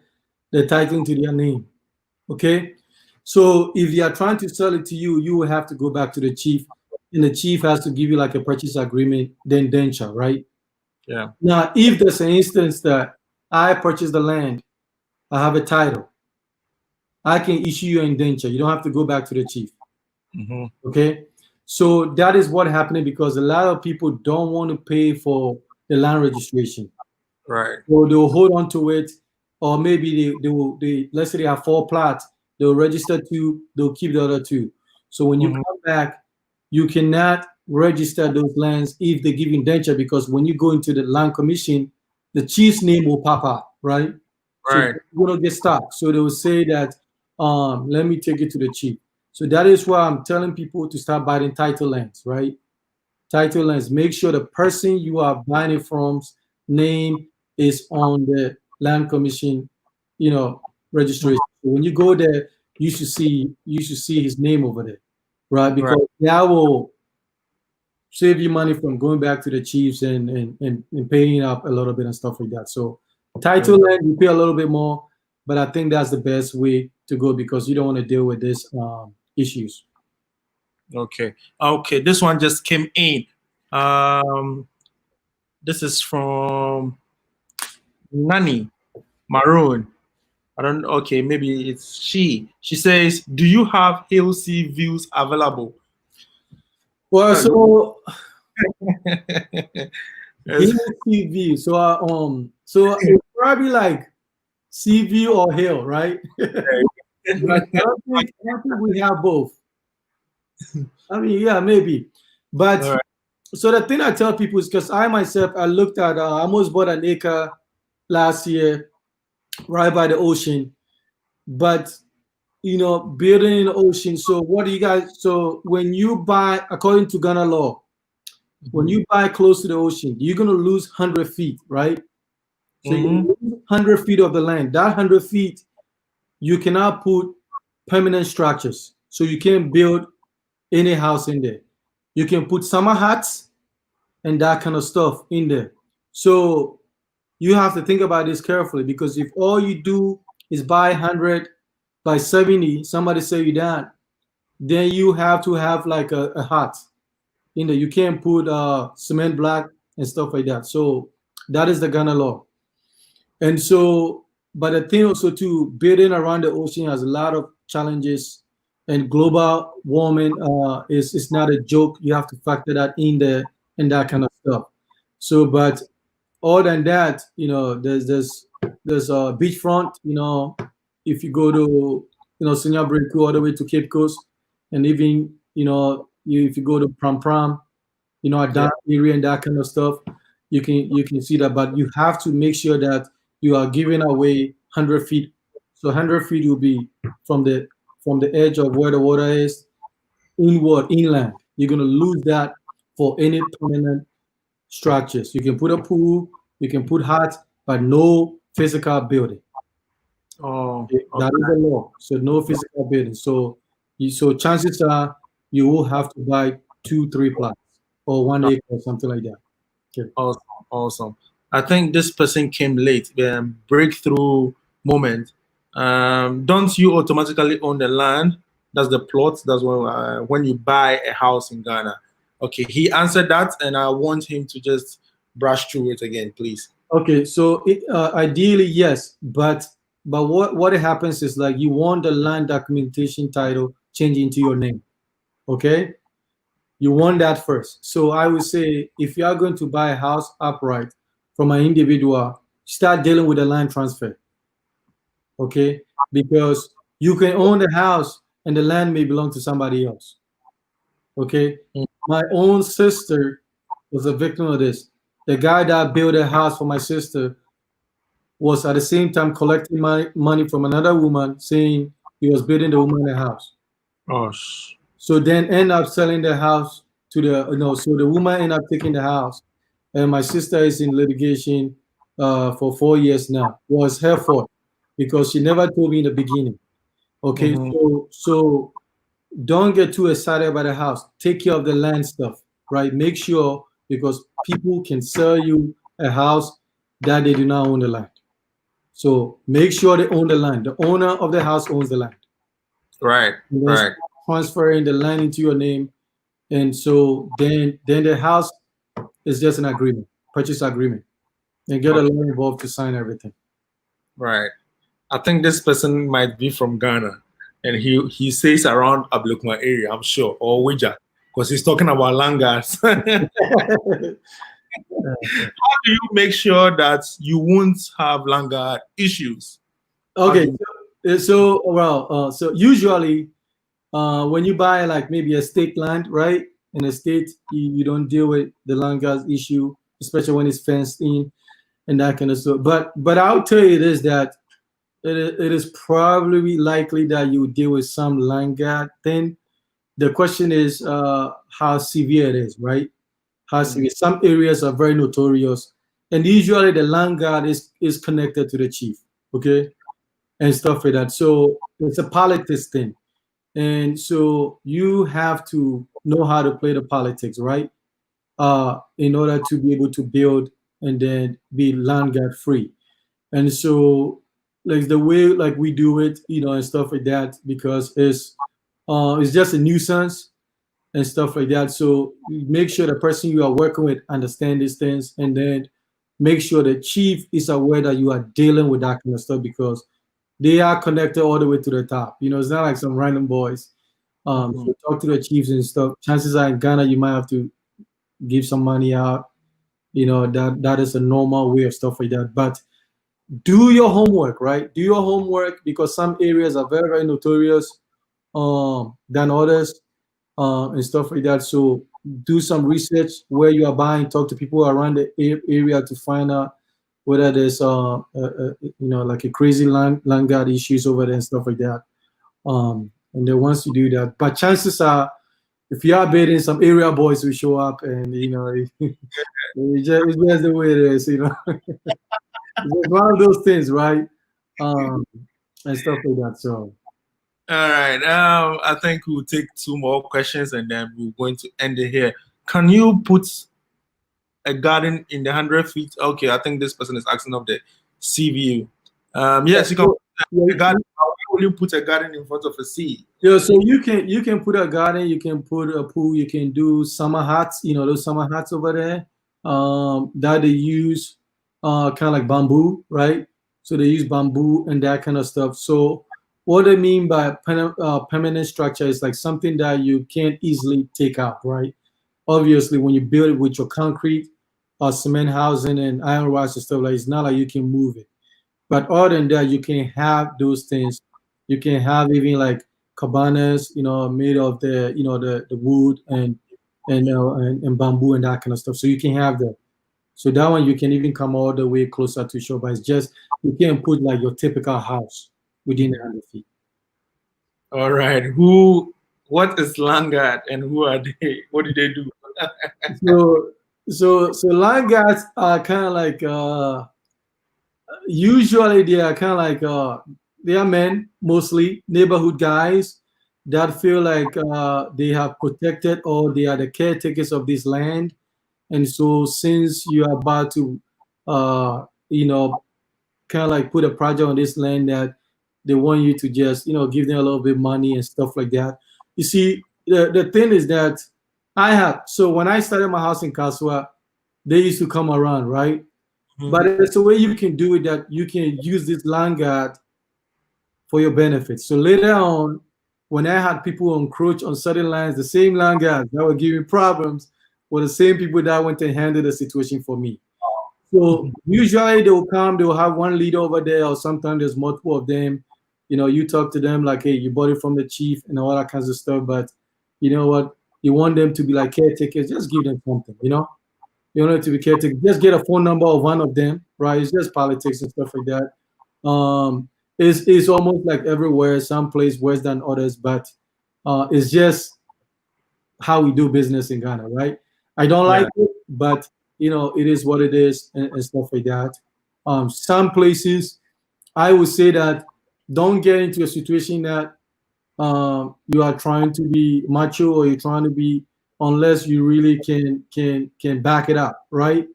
the title into their name. Okay. So if they are trying to sell it to you, you will have to go back to the chief, and the chief has to give you like a purchase agreement, then indenture, right? Yeah. Now, if there's an instance that I purchased the land, I have a title, I can issue you an indenture. You don't have to go back to the chief. Mm-hmm. Okay. So that is what happening, because a lot of people don't want to pay for the land registration. Right. So they'll hold on to it, or maybe they let's say they have 4 plots, they'll register 2, they'll keep the other 2. So when you Mhm. come back, you cannot register those lands if they give you indenture, because when you go into the land commission, the chief's name will pop up, right? So Right. you're gonna get stuck. So they will say that, let me take it to the chief. So that is why I'm telling people to start buying title lands, right? Title lands. Make sure the person you are buying it from's name is on the land commission, registration. So when you go there, you should see his name over there, right? Because that will save you money from going back to the chiefs and paying up a little bit and stuff like that. So title land, you pay a little bit more, but I think that's the best way to go, because you don't want to deal with these issues. Okay. Okay. This one just came in. This is from Nani Maroon. I don't. Okay, maybe it's she. She says, "Do you have Hill Sea views available?" Well, so Yes. TV. So it's probably like sea view or hill, right? I don't think we have both. I mean, yeah, maybe. But All right. so the thing I tell people is, because I myself, I looked at, I almost bought an acre last year right by the ocean. But, building in the ocean. So what do you guys, so when you buy, according to Ghana law, when you buy close to the ocean, you're going to lose 100 feet, right? So you Mm-hmm. lose 100 feet of the land. That 100 feet, you cannot put permanent structures. So you can't build any house in there. You can put summer huts and that kind of stuff in there. So you have to think about this carefully, because if all you do is buy 100 by 70, somebody say you that, then you have to have like a hut in there. You can't put cement block and stuff like that. So that is the Ghana law. And so, but the thing also too, building around the ocean has a lot of challenges, and global warming is not a joke. You have to factor that in there and that kind of stuff. So, but other than that, there's a beachfront. If you go to Senya Breku all the way to Cape Coast, and even if you go to Pram Pram, a Yeah. dark area and that kind of stuff, you can see that. But you have to make sure that you are giving away 100 feet. So 100 feet will be from the edge of where the water is inland. you're going to lose that for any permanent structures. You can put a pool, you can put huts, but no physical building. Oh, That is the law. So no physical building. So chances are you will have to buy 2-3 plots or 1 acre or something like that. Okay. awesome, awesome. I think this person came late. Breakthrough moment. Don't you automatically own the land? That's the plot. That's when you buy a house in Ghana. Okay, he answered that, and I want him to just brush through it again, please. Okay, so ideally yes, but what happens is like you want the land documentation title changed into your name. Okay, you want that first. So I would say if you are going to buy a house upright from an individual, start dealing with the land transfer. Okay, because you can own the house and the land may belong to somebody else. Okay, my own sister was a victim of this. The guy that built a house for my sister was at the same time collecting money from another woman, saying he was building the woman a house. Oh, So then end up selling the house to so the woman end up taking the house, and my sister is in litigation for 4 years now. It was her fault because she never told me in the beginning. Okay, so don't get too excited about the house. Take care of the land stuff, right? Make sure, because people can sell you a house that they do not own the land. So make sure they own the land. The owner of the house owns the land. right, And then right. transferring the land into your name, and so then the house is just an agreement, purchase agreement, and get a lawyer involved to sign everything. Right. I think this person might be from Ghana, and he says around Ablekuma area, I'm sure, or Wija, because he's talking about langas. How do you make sure that you won't have langa issues? Okay, so usually when you buy like maybe a state land, right? In a state, you don't deal with the land gas issue, especially when it's fenced in and that kind of stuff. But I'll tell you this, that it is probably likely that you would deal with some land gas thing. The question is how severe it is, right? How severe. Some areas are very notorious, and usually the land guard is connected to the chief, okay, and stuff like that. So it's a politics thing. And so you have to know how to play the politics, right? In order to be able to build and then be land guard free. And so like the way like we do it, and stuff like that, because it's just a nuisance and stuff like that. So make sure the person you are working with understand these things, and then make sure the chief is aware that you are dealing with that kind of stuff, because they are connected all the way to the top. It's not like some random boys. So talk to the chiefs and stuff. Chances are in Ghana you might have to give some money out. That is a normal way of stuff like that. But do your homework, right? Do your homework, because some areas are very, very notorious than others and stuff like that. So do some research where you are buying. Talk to people around the area to find out whether there's like a crazy land guard issues over there and stuff like that. And then once you do that, but chances are, if you are bidding, some area boys will show up, and it's just the way it is. It's one of those things, right? And stuff like that. So. All right. I think we'll take 2 more questions, and then we're going to end it here. Can you put a garden in the 100 feet? Okay, I think this person is asking of the CVU. Yes, you can put a garden. How will you put a garden in front of a sea? Yeah, so you can put a garden, you can put a pool, you can do summer huts, those summer huts over there that they use kind of like bamboo, right? So they use bamboo and that kind of stuff. So what I mean by permanent structure is like something that you can't easily take out, right? Obviously, when you build it with your concrete or cement housing and iron rods and stuff, like, it's not like you can move it. But other than that, you can have those things. You can have even like cabanas, made of the wood and bamboo and that kind of stuff. So you can have that. So that one you can even come all the way closer to shore, but it's just you can't put like your typical house within 100 feet. All right. Who What is Langard and who are they? What do they do? So land guards are kind of like usually they are kind of like they are men, mostly neighborhood guys that feel like they have protected or they are the caretakers of this land. And so since you are about to you know, kind of like put a project on this land, that they want you to just, you know, give them a little bit of money and stuff like that. You see, the thing is that so when I started my house in Kaswa, they used to come around, right? But there's a way you can do it, that you can use this land guard for your benefit. So later on, when I had people encroach on certain lands, the same land guards that were giving problems were the same people that went and handled the situation for me. So usually they will come, they will have one leader over there, or sometimes there's multiple of them. You know, you talk to them like, hey, you bought it from the chief and all that kinds of stuff. But you know what? You want them to be like caretakers, just give them something, you know? You don't have to be caretaker. Just get a phone number of one of them, right? It's just politics and stuff like that. It's almost like everywhere, some place worse than others, but it's just how we do business in Ghana, right? I don't like it, but you know, it is what it is, and stuff like that. Some places, I would say that don't get into a situation that you are trying to be macho, or you're trying to be, unless you really can back it up, right?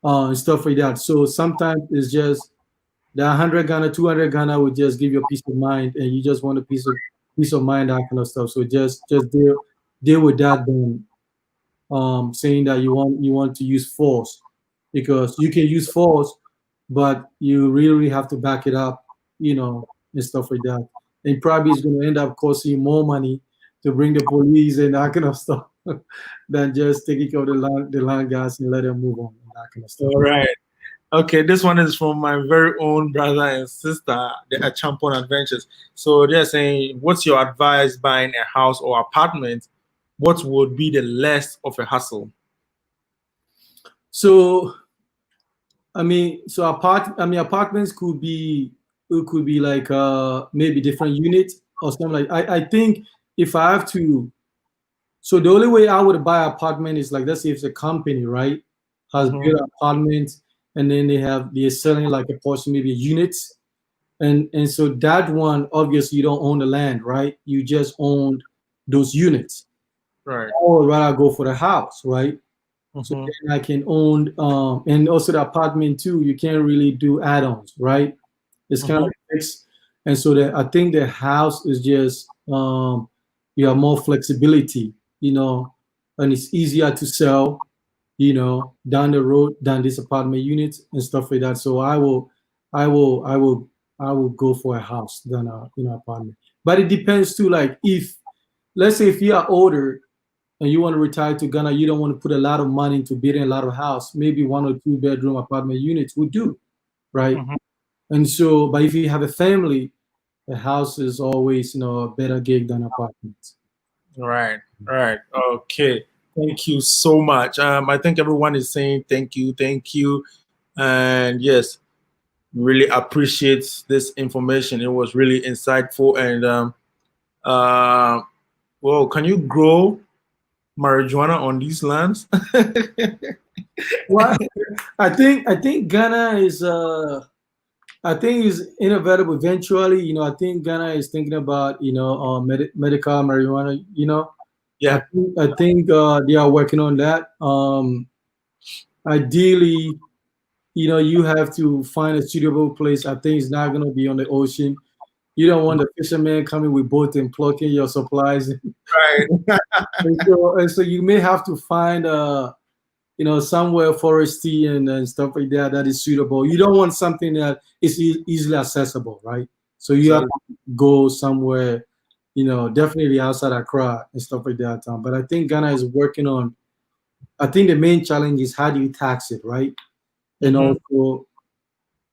And stuff like that. So sometimes it's just the 100 Ghana, 200 Ghana would just give you a peace of mind, and you just want a peace of mind, that kind of stuff. So just deal with that, then saying that you want to use force, because you can use force, but you really have to back it up, you know, and stuff like that. And probably it's going to end up costing you more money to bring the police and that kind of stuff than just taking care of the land guys and let them move on and that kind of stuff. All right. Okay, this one is from my very own brother and sister, the Achampon Adventures. So they're saying, what's your advice buying a house or apartment? What would be the less of a hassle? So apartments could be, it could be like maybe different units or something like. I think if I have to, so the only way I would buy an apartment is like, let's say if it's a company, right, has built apartments, and then they're selling like a portion, maybe units, and so that one, obviously you don't own the land, right? You just own those units. Right. I would rather go for the house, right? So then I can own, and also the apartment too. You can't really do add-ons, right? It's kind of fixed, and so I think the house is just you have more flexibility, you know, and it's easier to sell, you know, down the road than this apartment units and stuff like that. So I will go for a house than a, you know, apartment. But it depends too. Like, if, let's say if you are older and you want to retire to Ghana, you don't want to put a lot of money into building a lot of house. Maybe 1 or 2 bedroom apartment units would do, right? And so, but if you have a family, a house is always, you know, a better gig than apartments. Right. Okay. Thank you so much. I think everyone is saying thank you, and yes, really appreciate this information. It was really insightful, and well, can you grow marijuana on these lands? Well, I think Ghana is I think is inevitable eventually. You know, I think Ghana is thinking about, you know, medical marijuana. You know, Yeah. I think they are working on that. Ideally, you know, you have to find a suitable place. I think it's not going to be on the ocean. You don't want the fisherman coming with boat and plucking your supplies. Right. and so you may have to find you know, somewhere foresty and stuff like that that is suitable. You don't want something that is easily accessible, right? So you have to go somewhere, you know, definitely outside Accra and stuff like that. But I think Ghana is working on. I think the main challenge is how do you tax it, right? And also,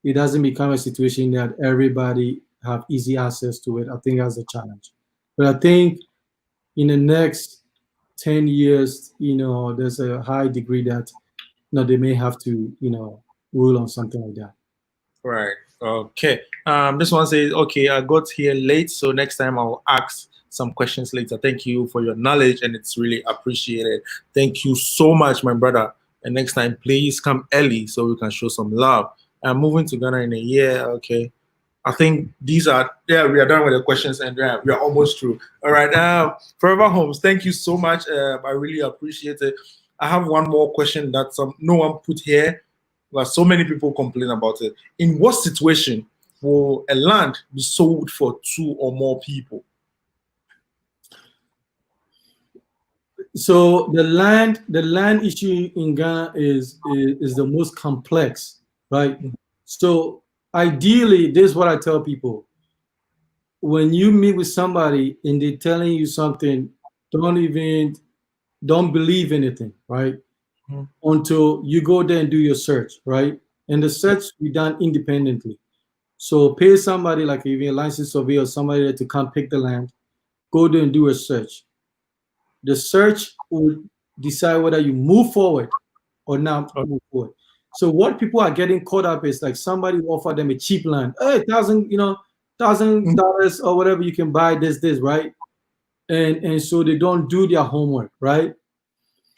it doesn't become a situation that everybody have easy access to it. I think that's a challenge. But I think in the next 10 years, you know, there's a high degree that, you know, they may have to, you know, rule on something like that. Right. Okay. This one says, okay, I got here late, so next time I'll ask some questions later. Thank you for your knowledge, and it's really appreciated. Thank you so much, my brother. And next time, please come early so we can show some love. I'm moving to Ghana in a year. Okay. I think these are, yeah, we are done with the questions, and we are almost through. All right. Forever Homes, thank you so much. I really appreciate it. I have one more question that no one put here, but so many people complain about it. In what situation will a land be sold for 2 or more people? So the land issue in Ghana is the most complex, right? So ideally, this is what I tell people. When you meet with somebody and they're telling you something, don't believe anything, right? Until you go there and do your search, right? And the search be done independently. So pay somebody like even a licensed surveyor or somebody to come pick the land, go there and do a search. The search will decide whether you move forward or not move forward. So what people are getting caught up is like somebody offered them a cheap land, hey, $1,000 or whatever, you can buy this, right? And so they don't do their homework, right?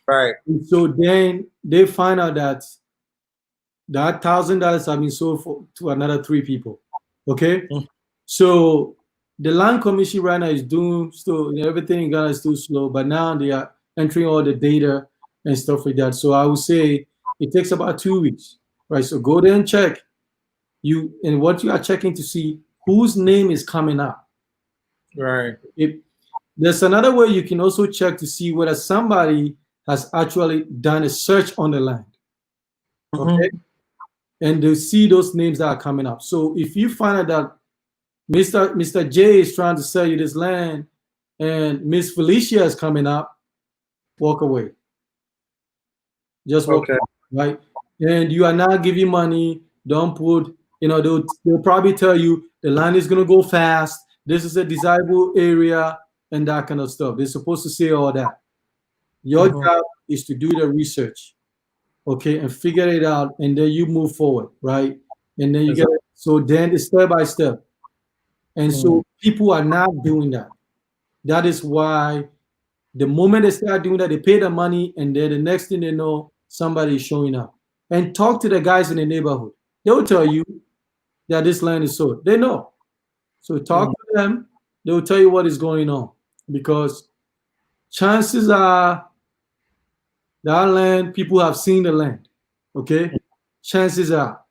Right. And so then they find out that $1,000 have been sold to another 3 people. Okay, so the land commission right now is doing still everything in Ghana is still slow, but now they are entering all the data and stuff like that. So I would say it takes about 2 weeks, right? So go there and check and what you are checking to see whose name is coming up. Right. There's another way you can also check to see whether somebody has actually done a search on the land. Okay. And they see those names that are coming up. So if you find out that Mr. J is trying to sell you this land and Miss Felicia is coming up, walk away. Just walk away, right? And you are not giving money. Don't put, they'll probably tell you the land is going to go fast. This is a desirable area and that kind of stuff. They're supposed to say all that. Your job is to do the research, okay, and figure it out, and then you move forward, right? And then you get it. So then it's step by step. And so people are not doing that. That is why the moment they start doing that, they pay the money, and then the next thing they know, somebody is showing up. And talk to the guys in the neighborhood. They will tell you that this land is sold. They know. So talk to them. They will tell you what is going on. Because chances are that land, people have seen the land. Okay? Chances are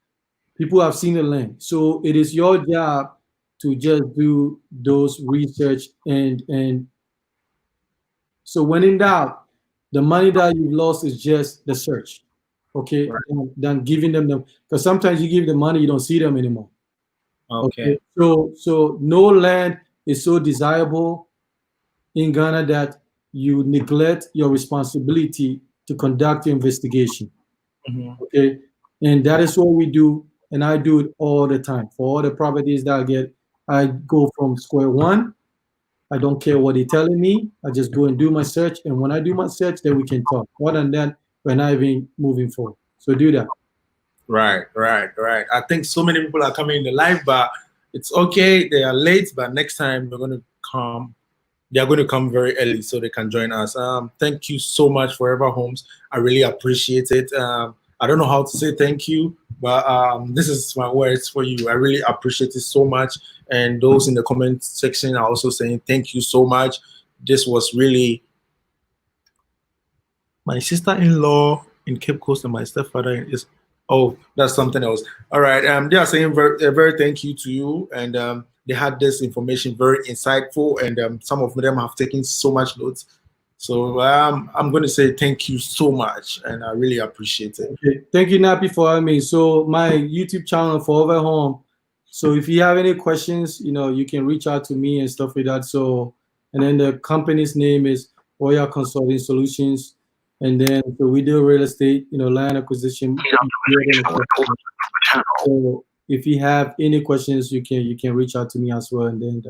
people have seen the land. So it is your job to just do those research and so when in doubt, the money that you've lost is just the search, okay? Than giving them because sometimes you give the money, you don't see them anymore. Okay. So no land is so desirable in Ghana that you neglect your responsibility to conduct your investigation. Okay, and that is what we do. And I do it all the time. For all the properties that I get, I go from square one. I don't care what they're telling me. I just go and do my search. And when I do my search, then we can talk. Other than that, we're not even moving forward. So do that. Right. I think so many people are coming in the live, but it's okay. They are late, but next time they're going to come. They are going to come very early so they can join us. Thank you so much, Forever Homes. I really appreciate it. I don't know how to say thank you, but this is my words for you. I really appreciate it so much. And those in the comment section are also saying thank you so much. This was really my sister-in-law in Cape Coast and my stepfather is. Oh, that's something else. All right. They are saying very thank you to you. And they had this information very insightful. And some of them have taken so much notes. So I'm going to say thank you so much. And I really appreciate it. Okay. Thank you, Nappy, for having me. So my YouTube channel, Forever Home. So if you have any questions, you can reach out to me and stuff like that. So, and then the company's name is Oya Consulting Solutions. And then so we do real estate, land acquisition. So if you have any questions, you can reach out to me as well, and then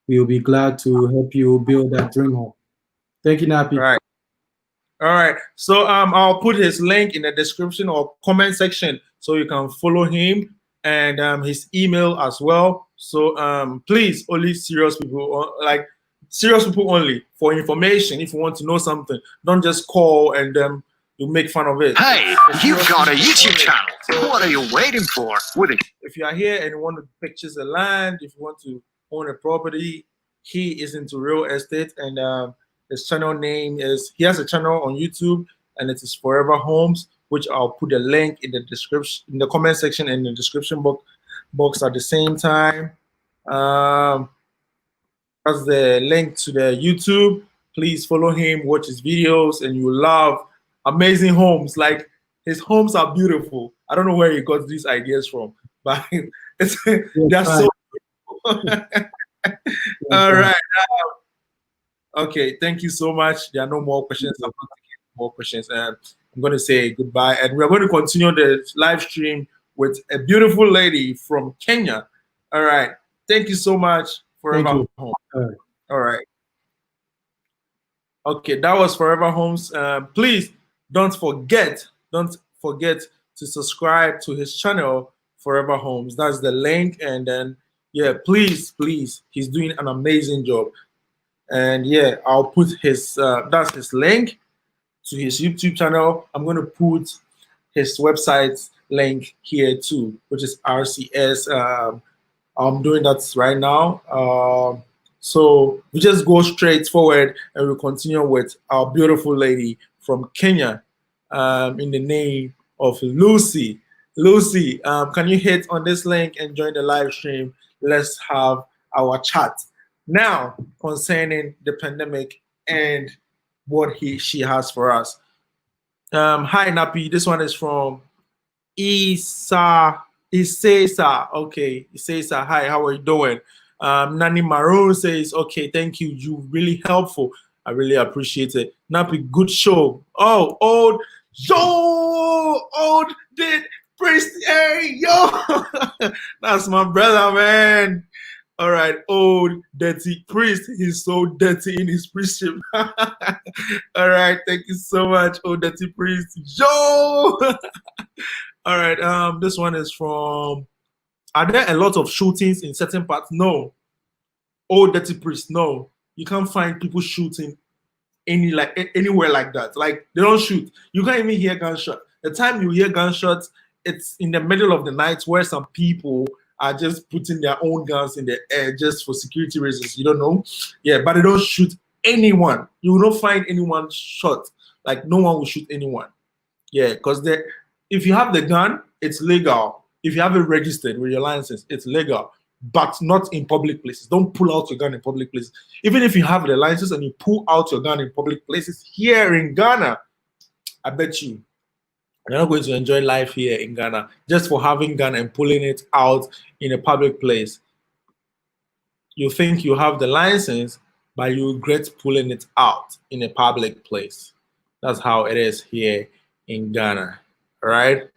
we will be glad to help you build that dream home. Thank you, Nappy. All right. So I'll put his link in the description or comment section so you can follow him and his email as well. So please, only serious people, like serious people only for information. If you want to know something, don't just call and you make fun of it. Hey, you've got a YouTube channel. So what are you waiting for? If you are here and you want to purchase a land, if you want to own a property, he is into real estate, and his channel name is, he has a channel on YouTube, and it is Forever Homes, which I'll put a link in the description, in the comment section and the description box at the same time. That's the link to the YouTube. Please follow him, watch his videos, and you will love amazing homes. Like, his homes are beautiful. I don't know where he got these ideas from, but it's they're so beautiful. All right. Okay, thank you so much. There are no more questions. I'm not taking more questions. I'm going to say goodbye, and we're going to continue the live stream with a beautiful lady from Kenya. All right. Thank you so much. Forever Homes. All right. Okay, that was Forever Homes. Please don't forget to subscribe to his channel, Forever Homes. That's the link, and then yeah, please, he's doing an amazing job. And yeah, I'll put his that's his link to his YouTube channel. I'm going to put his website link here too, which is RCS. I'm doing that right now. So we just go straight forward and we'll continue with our beautiful lady from Kenya, in the name of Lucy. Lucy, can you hit on this link and join the live stream? Let's have our chat. Now, concerning the pandemic and what she has for us. Hi, Napi. This one is from Isesa. Okay, Isesa. Hi, how are you doing? Nani Maroon says, okay, thank you. You're really helpful. I really appreciate it. Napi, good show. Oh, old did priest. Hey, yo. That's my brother, man. All right, old dirty priest. He's so dirty in his priestship. All right, thank you so much, old dirty priest. Yo. All right, this one is from, are there a lot of shootings in certain parts? No. Old dirty priest, no. You can't find people shooting anywhere like that. Like, they don't shoot. You can't even hear gunshot. The time you hear gunshots, it's in the middle of the night where some people are just putting their own guns in the air just for security reasons. You don't know. Yeah, but they don't shoot anyone. You will not find anyone shot. Like, no one will shoot anyone. Yeah, because if you have the gun, it's legal. If you have it registered with your license, it's legal, but not in public places. Don't pull out your gun in public places. Even if you have the license and you pull out your gun in public places here in Ghana, I bet you're not going to enjoy life here in Ghana just for having gun and pulling it out in a public place. You think you have the license, but you regret pulling it out in a public place. That's how it is here in Ghana. All right.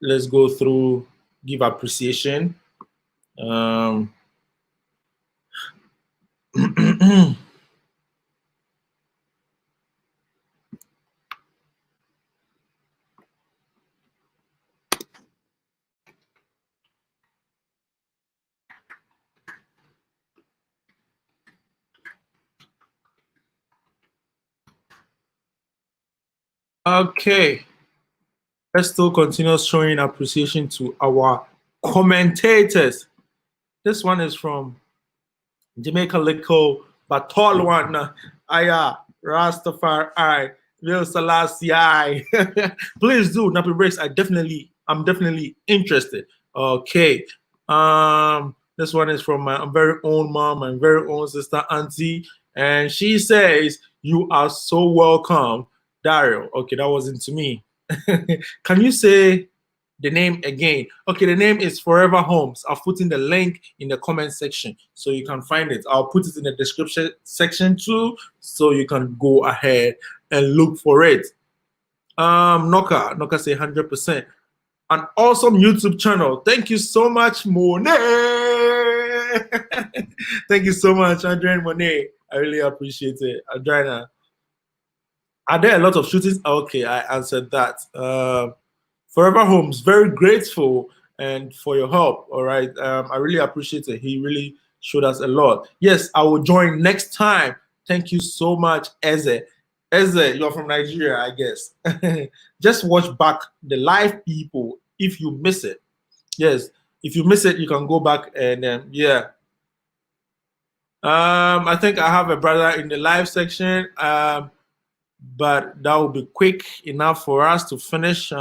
Let's go through, give appreciation. Okay. Let's still continue showing appreciation to our commentators. This one is from Jamaica Lico Batolwana Aya Rastafari Will Selassie. Please do, Nappy Breaks. I'm definitely interested. Okay. This one is from my very own mom, my very own sister Auntie, and she says, "You are so welcome, Dario." Okay, that wasn't to me. Can you say the name again? Okay, the name is Forever Homes. I'll put in the link in the comment section so you can find it. I'll put it in the description section too, so you can go ahead and look for it. Noka say 100%. An awesome YouTube channel. Thank you so much, Monet. Thank you so much, Adrian Monet. I really appreciate it. Adriana. Are there a lot of shootings? Okay, I answered that. Forever Homes, very grateful and for your help. All right, I really appreciate it. He really showed us a lot. Yes, I will join next time. Thank you so much, Eze. Eze, you're from Nigeria, I guess. Just watch back the live people if you miss it. Yes, if you miss it, you can go back and yeah. I think I have a brother in the live section, but that will be quick enough for us to finish.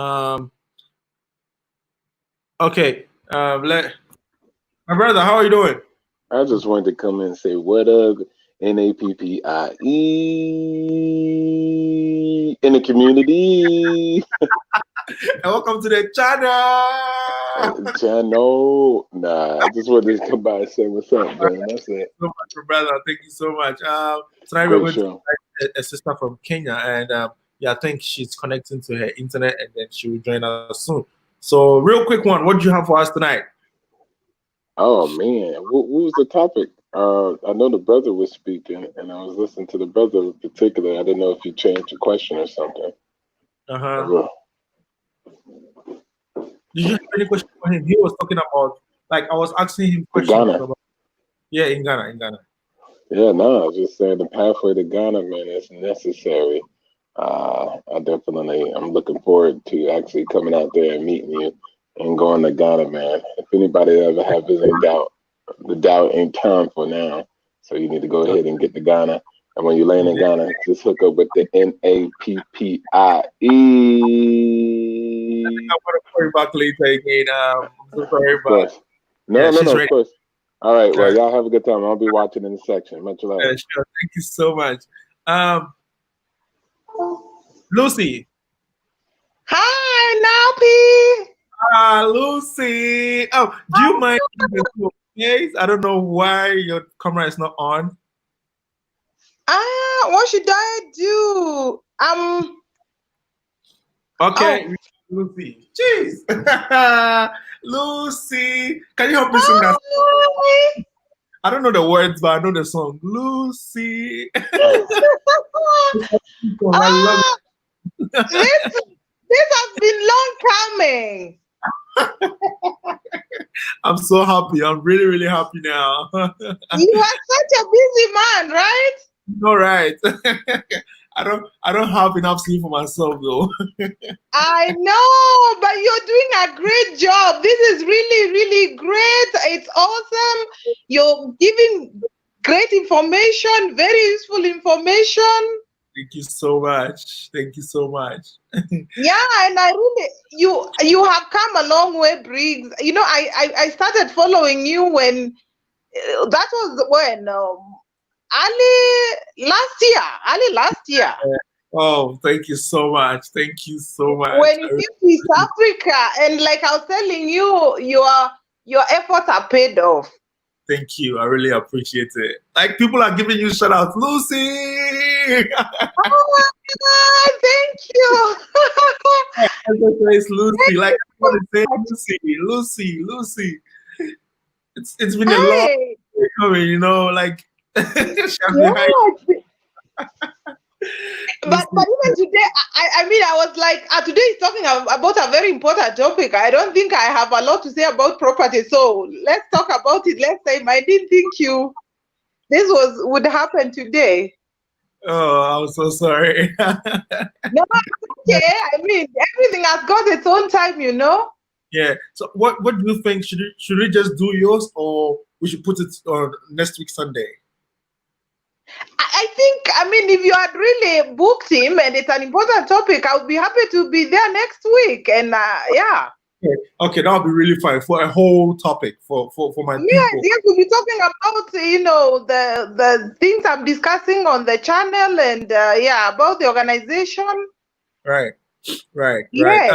Okay, my brother, how are you doing? I just wanted to come in and say, what up, NAPPIE in the community. And welcome to the channel. Channel. Nah, I just wanted to come by and say what's up, man. That's it. So much, my brother. Thank you so much. Tonight Great we're going show. to a sister from Kenya, and yeah, I think she's connecting to her internet, and then she will join us soon. So, real quick one, what do you have for us tonight? Oh man, what was the topic? I know the brother was speaking, and I was listening to the brother in particular. I didn't know if you changed your question or something. Did you have any questions for him? He was talking about, like, I was asking him questions Ghana. about. Yeah, in Ghana, Yeah, no, I was just saying the pathway to Ghana, man, is necessary. I'm looking forward to actually coming out there and meeting you and going to Ghana, man. If anybody ever has any doubt, the doubt ain't time for now. So you need to go ahead and get to Ghana. And when you land in Ghana, just hook up with the NAPPIE. I'm gonna call you back later again. I'm so sorry, Of course. No, ready. of course. All right, well, y'all have a good time. I'll be watching in the section. Much love. Yeah, sure. Thank you so much. Lucy. Hi, Nappy. Lucy. Oh, do you mind? I don't know why your camera is not on. What should I do? Okay, Lucy. Jeez. Lucy. Can you help me sing that song? I don't know the words, but I know the song. Lucy. I love it. This has been long coming. I'm so happy. I'm really, really happy now. You are such a busy man, right? All right. I don't have enough sleep for myself though. I know, but you're doing a great job. This is really, really great. It's awesome. You're giving great information, very useful information. Thank you so much. Thank you so much. Yeah, and I really, you have come a long way, Briggs. You know, I started following you when, that was when, early last year. Oh, thank you so much. Thank you so much. When you came to East Africa, and like I was telling you, your efforts are paid off. Thank you. I really appreciate it. Like, people are giving you shout outs. Lucy! Oh my God, thank you. It's Lucy. Like, I want to say Lucy. It's been a long way coming, you know, like. But even today, I mean, I was like, today is talking about a very important topic. I don't think I have a lot to say about property, so let's talk about it. Let's say I didn't think this would happen today. Oh, I'm so sorry. No, okay. I mean, everything has got its own time, you know. Yeah. So, what do you think? Should we just do yours, or we should put it on next week Sunday? I think, I mean, if you had really booked him and it's an important topic, I would be happy to be there next week. And yeah. Okay, that would be really fine for a whole topic for my people. Yes, we'll be talking about, you know, the things I'm discussing on the channel and yeah, about the organization. Right. Yes.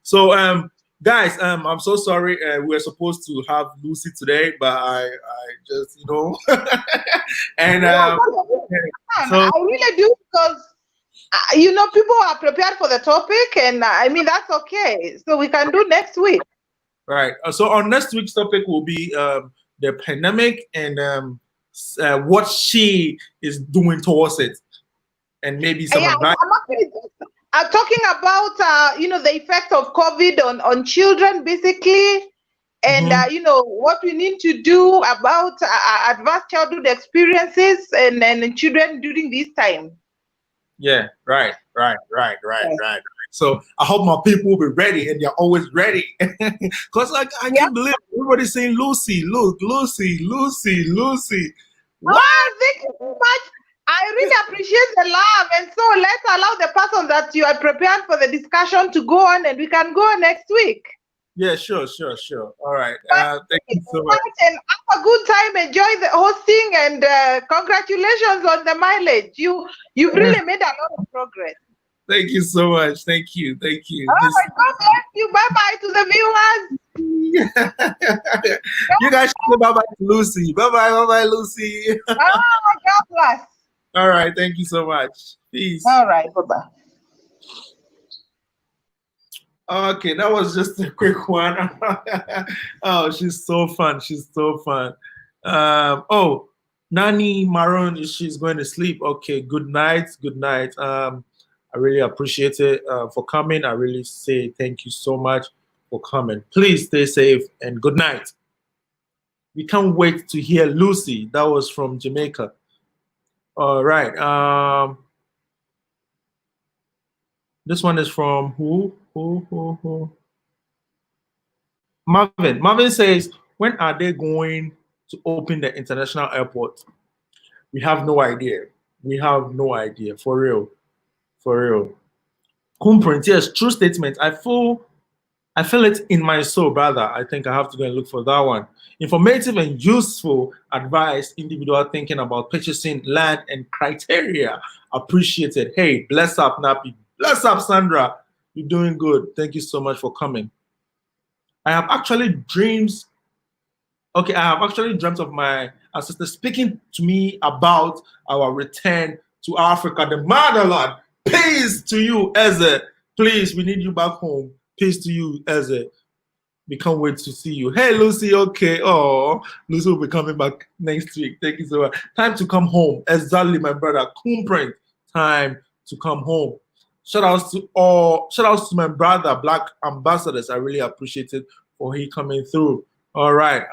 So guys, I'm so sorry. We were supposed to have Lucy today, but I just, you know, and so I really do, because you know, people are prepared for the topic, and I mean, that's okay. So we can do next week. Right. So on next week's topic will be the pandemic and what she is doing towards it, and maybe some advice. I'm talking about you know, the effect of COVID on children, basically, and you know what we need to do about advanced childhood experiences and children during this time. Yeah, right. So I hope my people will be ready, and they're always ready. Because I can't believe everybody's saying Lucy, look, Lucy. What? Oh, thank you so much. I really appreciate the love, and so let's allow the person that you are prepared for the discussion to go on, and we can go next week. Yeah, sure. All right. Thank you so much. And have a good time. Enjoy the hosting, and congratulations on the mileage. You've really made a lot of progress. Thank you so much. Thank you. All right, God bless you. Bye-bye to the viewers. You guys should say bye-bye to Lucy. Bye-bye, Lucy. Oh, God bless. All right. Thank you so much. Peace. All right. Bye-bye. Okay, that was just a quick one. Oh, she's so fun. Oh, Nani Maroon, she's going to sleep. Okay, good night. I really appreciate it for coming. I really say thank you so much for coming. Please stay safe and good night. We can't wait to hear Lucy. That was from Jamaica. All right. This one is from who? Marvin. Marvin says, when are they going to open the international airport? We have no idea. For real. Kumprint, yes, true statement. I feel it in my soul, brother. I think I have to go and look for that one. Informative and useful advice, individual thinking about purchasing land and criteria. Appreciated. Hey, bless up, Nappy. Bless up, Sandra. You're doing good. Thank you so much for coming. I have actually dreamt of my ancestor speaking to me about our return to Africa, the motherland. Peace to you, Eze. Please, we need you back home. Peace to you, Eze. We can't wait to see you. Hey, Lucy, okay. Oh, Lucy will be coming back next week. Thank you so much. Time to come home. Exactly, my brother. Kumprint. Time to come home. Shout outs to my brother, Black Ambassadors. I really appreciate it for he coming through. All right.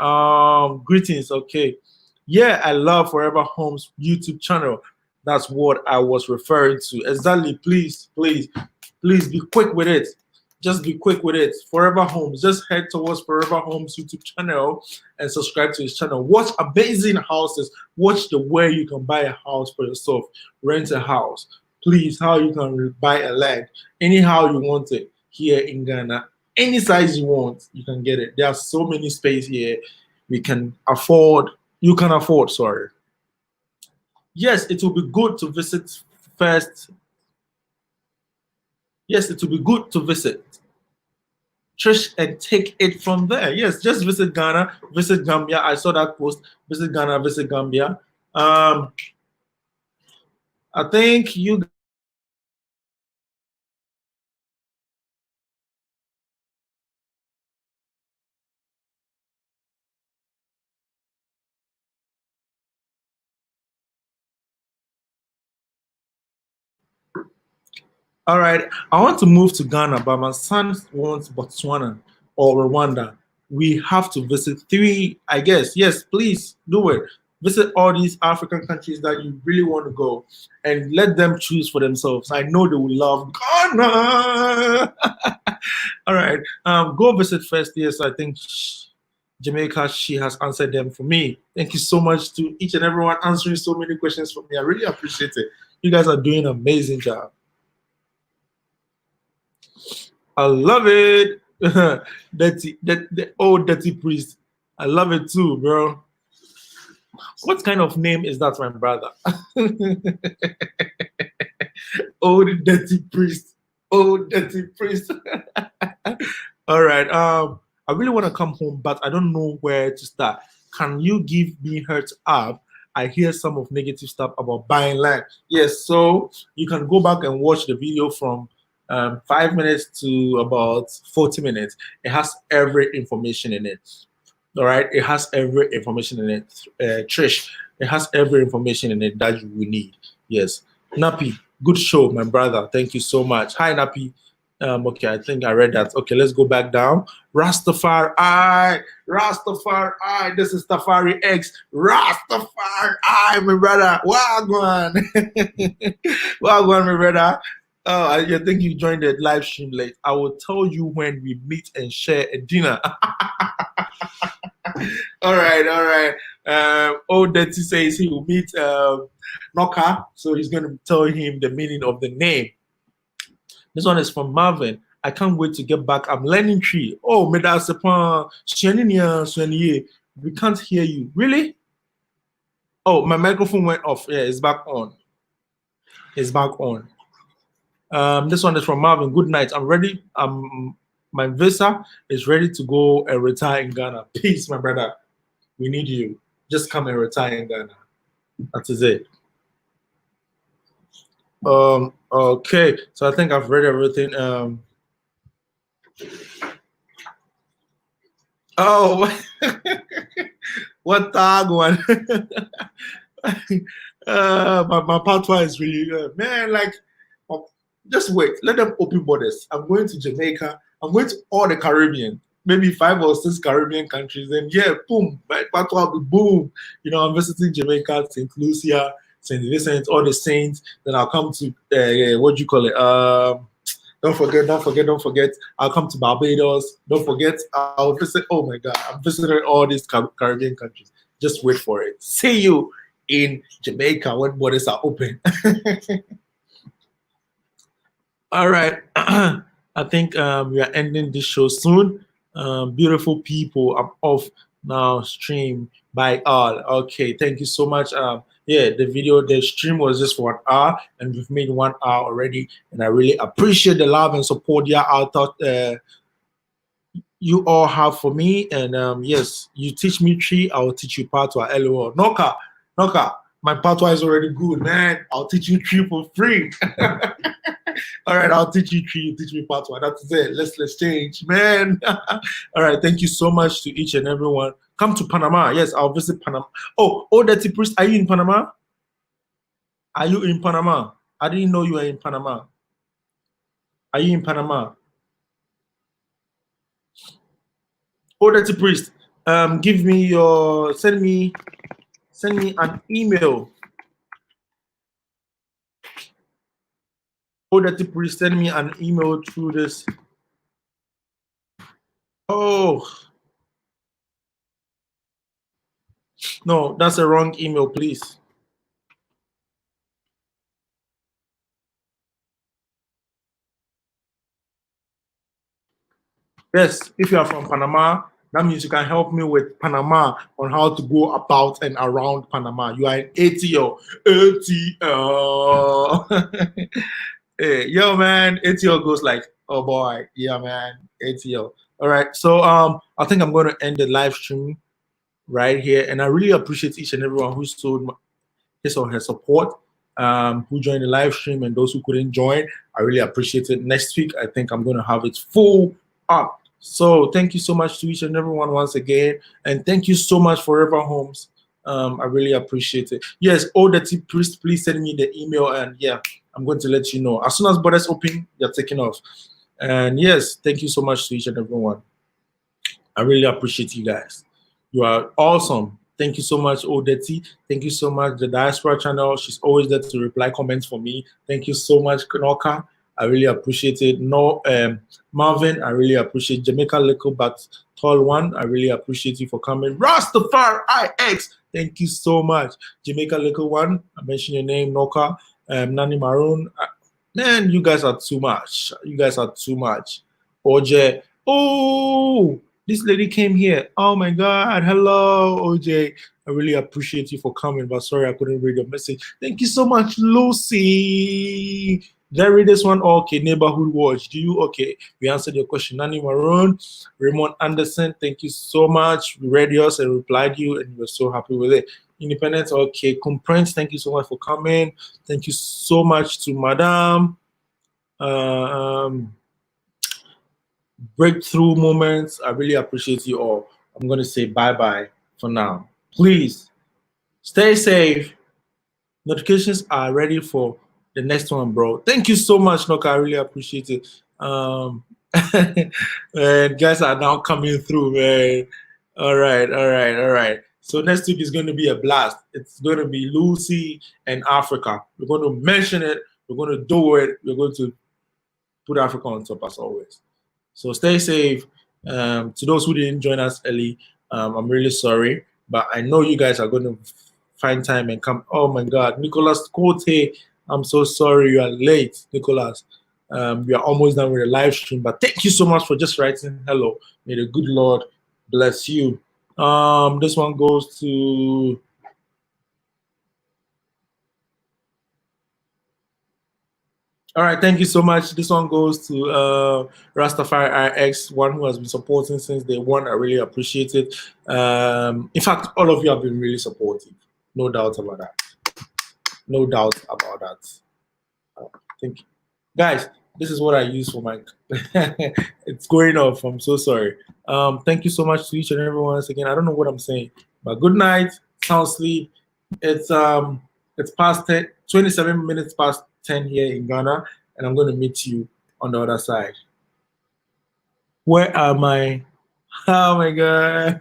Greetings. Okay. Yeah, I love Forever Home's YouTube channel. That's what I was referring to. Exactly. Please be quick with it. Just be quick with it. Forever Homes. Just head towards Forever Homes YouTube channel and subscribe to his channel. Watch amazing houses. Watch the way you can buy a house for yourself. Rent a house. Please, how you can buy a land. Anyhow you want it here in Ghana. Any size you want, you can get it. There are so many space here. You can afford, sorry. Yes, it will be good to visit first. Yes, it will be good to visit Trish and take it from there. Yes, just visit Ghana, visit Gambia. I saw that post. Visit Ghana, visit Gambia. I think you. All right, I want to move to Ghana, but my son wants Botswana or Rwanda. We have to visit 3, I guess. Yes, please do it. Visit all these African countries that you really want to go and let them choose for themselves. I know they will love Ghana. All right, go visit first. Yes, I think Jamaica, she has answered them for me. Thank you so much to each and everyone answering so many questions for me. I really appreciate it. You guys are doing an amazing job. I love it. The old dirty priest. I love it too, bro. What kind of name is that, my brother? Old dirty priest. Old dirty priest. All right. I really want to come home, but I don't know where to start. Can you give me heads up? I hear some of negative stuff about buying land. Yes, so you can go back and watch the video from 5 minutes to about 40 minutes. It has every information in it. All right, it has every information in it. Trish, it has every information in it that you will need. Yes, Nappy, good show, my brother. Thank you so much. Hi, Nappy. Okay, I think I read that. Okay, let's go back down. Rastafari, Rastafari. This is Tafari X. Rastafari, my brother. Wagwan, Wagwan, my brother. Oh, I think you joined the live stream late. I will tell you when we meet and share a dinner. All right. Old Dirty says he will meet Noka, so he's going to tell him the meaning of the name. This one is from Marvin. I can't wait to get back. I'm learning tree. Oh, we can't hear you. Really? Oh, my microphone went off. Yeah, it's back on. It's back on. This one is from Marvin. Good night. I'm ready. My visa is ready to go and retire in Ghana. Peace, my brother. We need you. Just come and retire in Ghana. That is it. Okay, so I think I've read everything. Oh, what tag one? My patois is really man. Like, just wait. Let them open borders. I'm going to Jamaica. I'm going to all the Caribbean. Maybe 5 or 6 Caribbean countries. And yeah, boom, my patois will be boom. You know, I'm visiting Jamaica, St. Lucia, St. Vincent, all the saints. Then I'll come to what do you call it? Don't forget. I'll come to Barbados. Don't forget, I'll visit. Oh my God, I'm visiting all these Caribbean countries. Just wait for it. See you in Jamaica when borders are open. All right. I think we are ending this show soon. Beautiful people, I'm off now. Stream by all. Okay, thank you so much. Yeah, the stream was just for 1 hour, and we've made 1 hour already. And I really appreciate the love and support you all have for me. And yes, you teach me tree, I will teach you patois. LOL. Noka, my patois is already good, man. I'll teach you tree for free. All right, I'll teach you tree, you teach me patois. That's it. Let's change, man. All right, thank you so much to each and everyone. Come to Panama. Yes, I'll visit Panama. Oh, Dirty Priest, are you in Panama? Are you in Panama? I didn't know you were in Panama. Are you in Panama? Dirty Priest, send me an email. Dirty Priest, send me an email through this. Oh. No, that's a wrong email, please. Yes, if you are from Panama, that means you can help me with Panama on how to go about and around Panama. You are in ATL. Hey, yo, man, ATL goes like, oh boy, yeah, man, ATL. All right, so I think I'm going to end the live stream right here, and I really appreciate each and everyone who showed his or her support, who joined the live stream, and those who couldn't join. I really appreciate it. Next week, I think I'm going to have it full up. So thank you so much to each and everyone once again, and thank you so much Forever Homes. I really appreciate it. Yes, Dirty Priest, please send me the email, and yeah, I'm going to let you know as soon as borders open. You're taking off, and yes, thank you so much to each and everyone. I really appreciate you guys. You are awesome. Thank you so much, Dirty. Thank you so much, the Diaspora channel. She's always there to reply comments for me. Thank you so much, Knoka. I really appreciate it. No, Marvin, I really appreciate Jamaica Little but Tall One. I really appreciate you for coming. Rastafari IX, thank you so much. Jamaica Little One, I mentioned your name, Noka. Nani Maroon. Man, you guys are too much. You guys are too much. OJ. Oh, this lady came here. Oh my God. Hello, OJ. I really appreciate you for coming, but sorry I couldn't read your message. Thank you so much, Lucy. Did I read this one? Okay, Neighborhood Watch. Do you? Okay, we answered your question. Nani Maroon, Raymond Anderson, thank you so much. We read yours and replied you, and we were so happy with it. Independence, okay. Comprehend, thank you so much for coming. Thank you so much to Madame. Breakthrough Moments, I really appreciate you all. I'm going to say bye-bye for now. Please stay safe. Notifications are ready for the next one, bro. Thank you so much, Noka. I really appreciate it. And guys are now coming through, man. All right. So next week is going to be a blast. It's going to be Lucy and Africa. We're going to mention it. We're going to do it. We're going to put Africa on top as always. So stay safe. To those who didn't join us early, I'm really sorry, but I know you guys are going to find time and come. Oh my God, Nicholas Cote, I'm so sorry you are late, Nicholas. We are almost done with the live stream, but thank you so much for just writing hello. May the good Lord bless you. This one goes to all right, thank you so much. This one goes to Rastafari RX, one who has been supporting since day one. I really appreciate it. In fact, all of you have been really supportive. No doubt about that. No doubt about that. Thank you. Guys, this is what I use for my... It's going off. I'm so sorry. Thank you so much to each and every once again. I don't know what I'm saying, but good night. Sound sleep. It's past 10, 27 minutes past 10 here in Ghana, and I'm going to meet you on the other side. Where am I? Oh my God.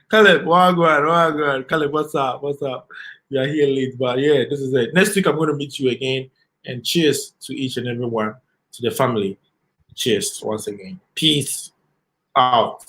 Caleb, wagwan. Caleb, what's up? You are here late, but yeah, this is it. Next week, I'm going to meet you again, and cheers to each and every one, to the family. Cheers once again. Peace out.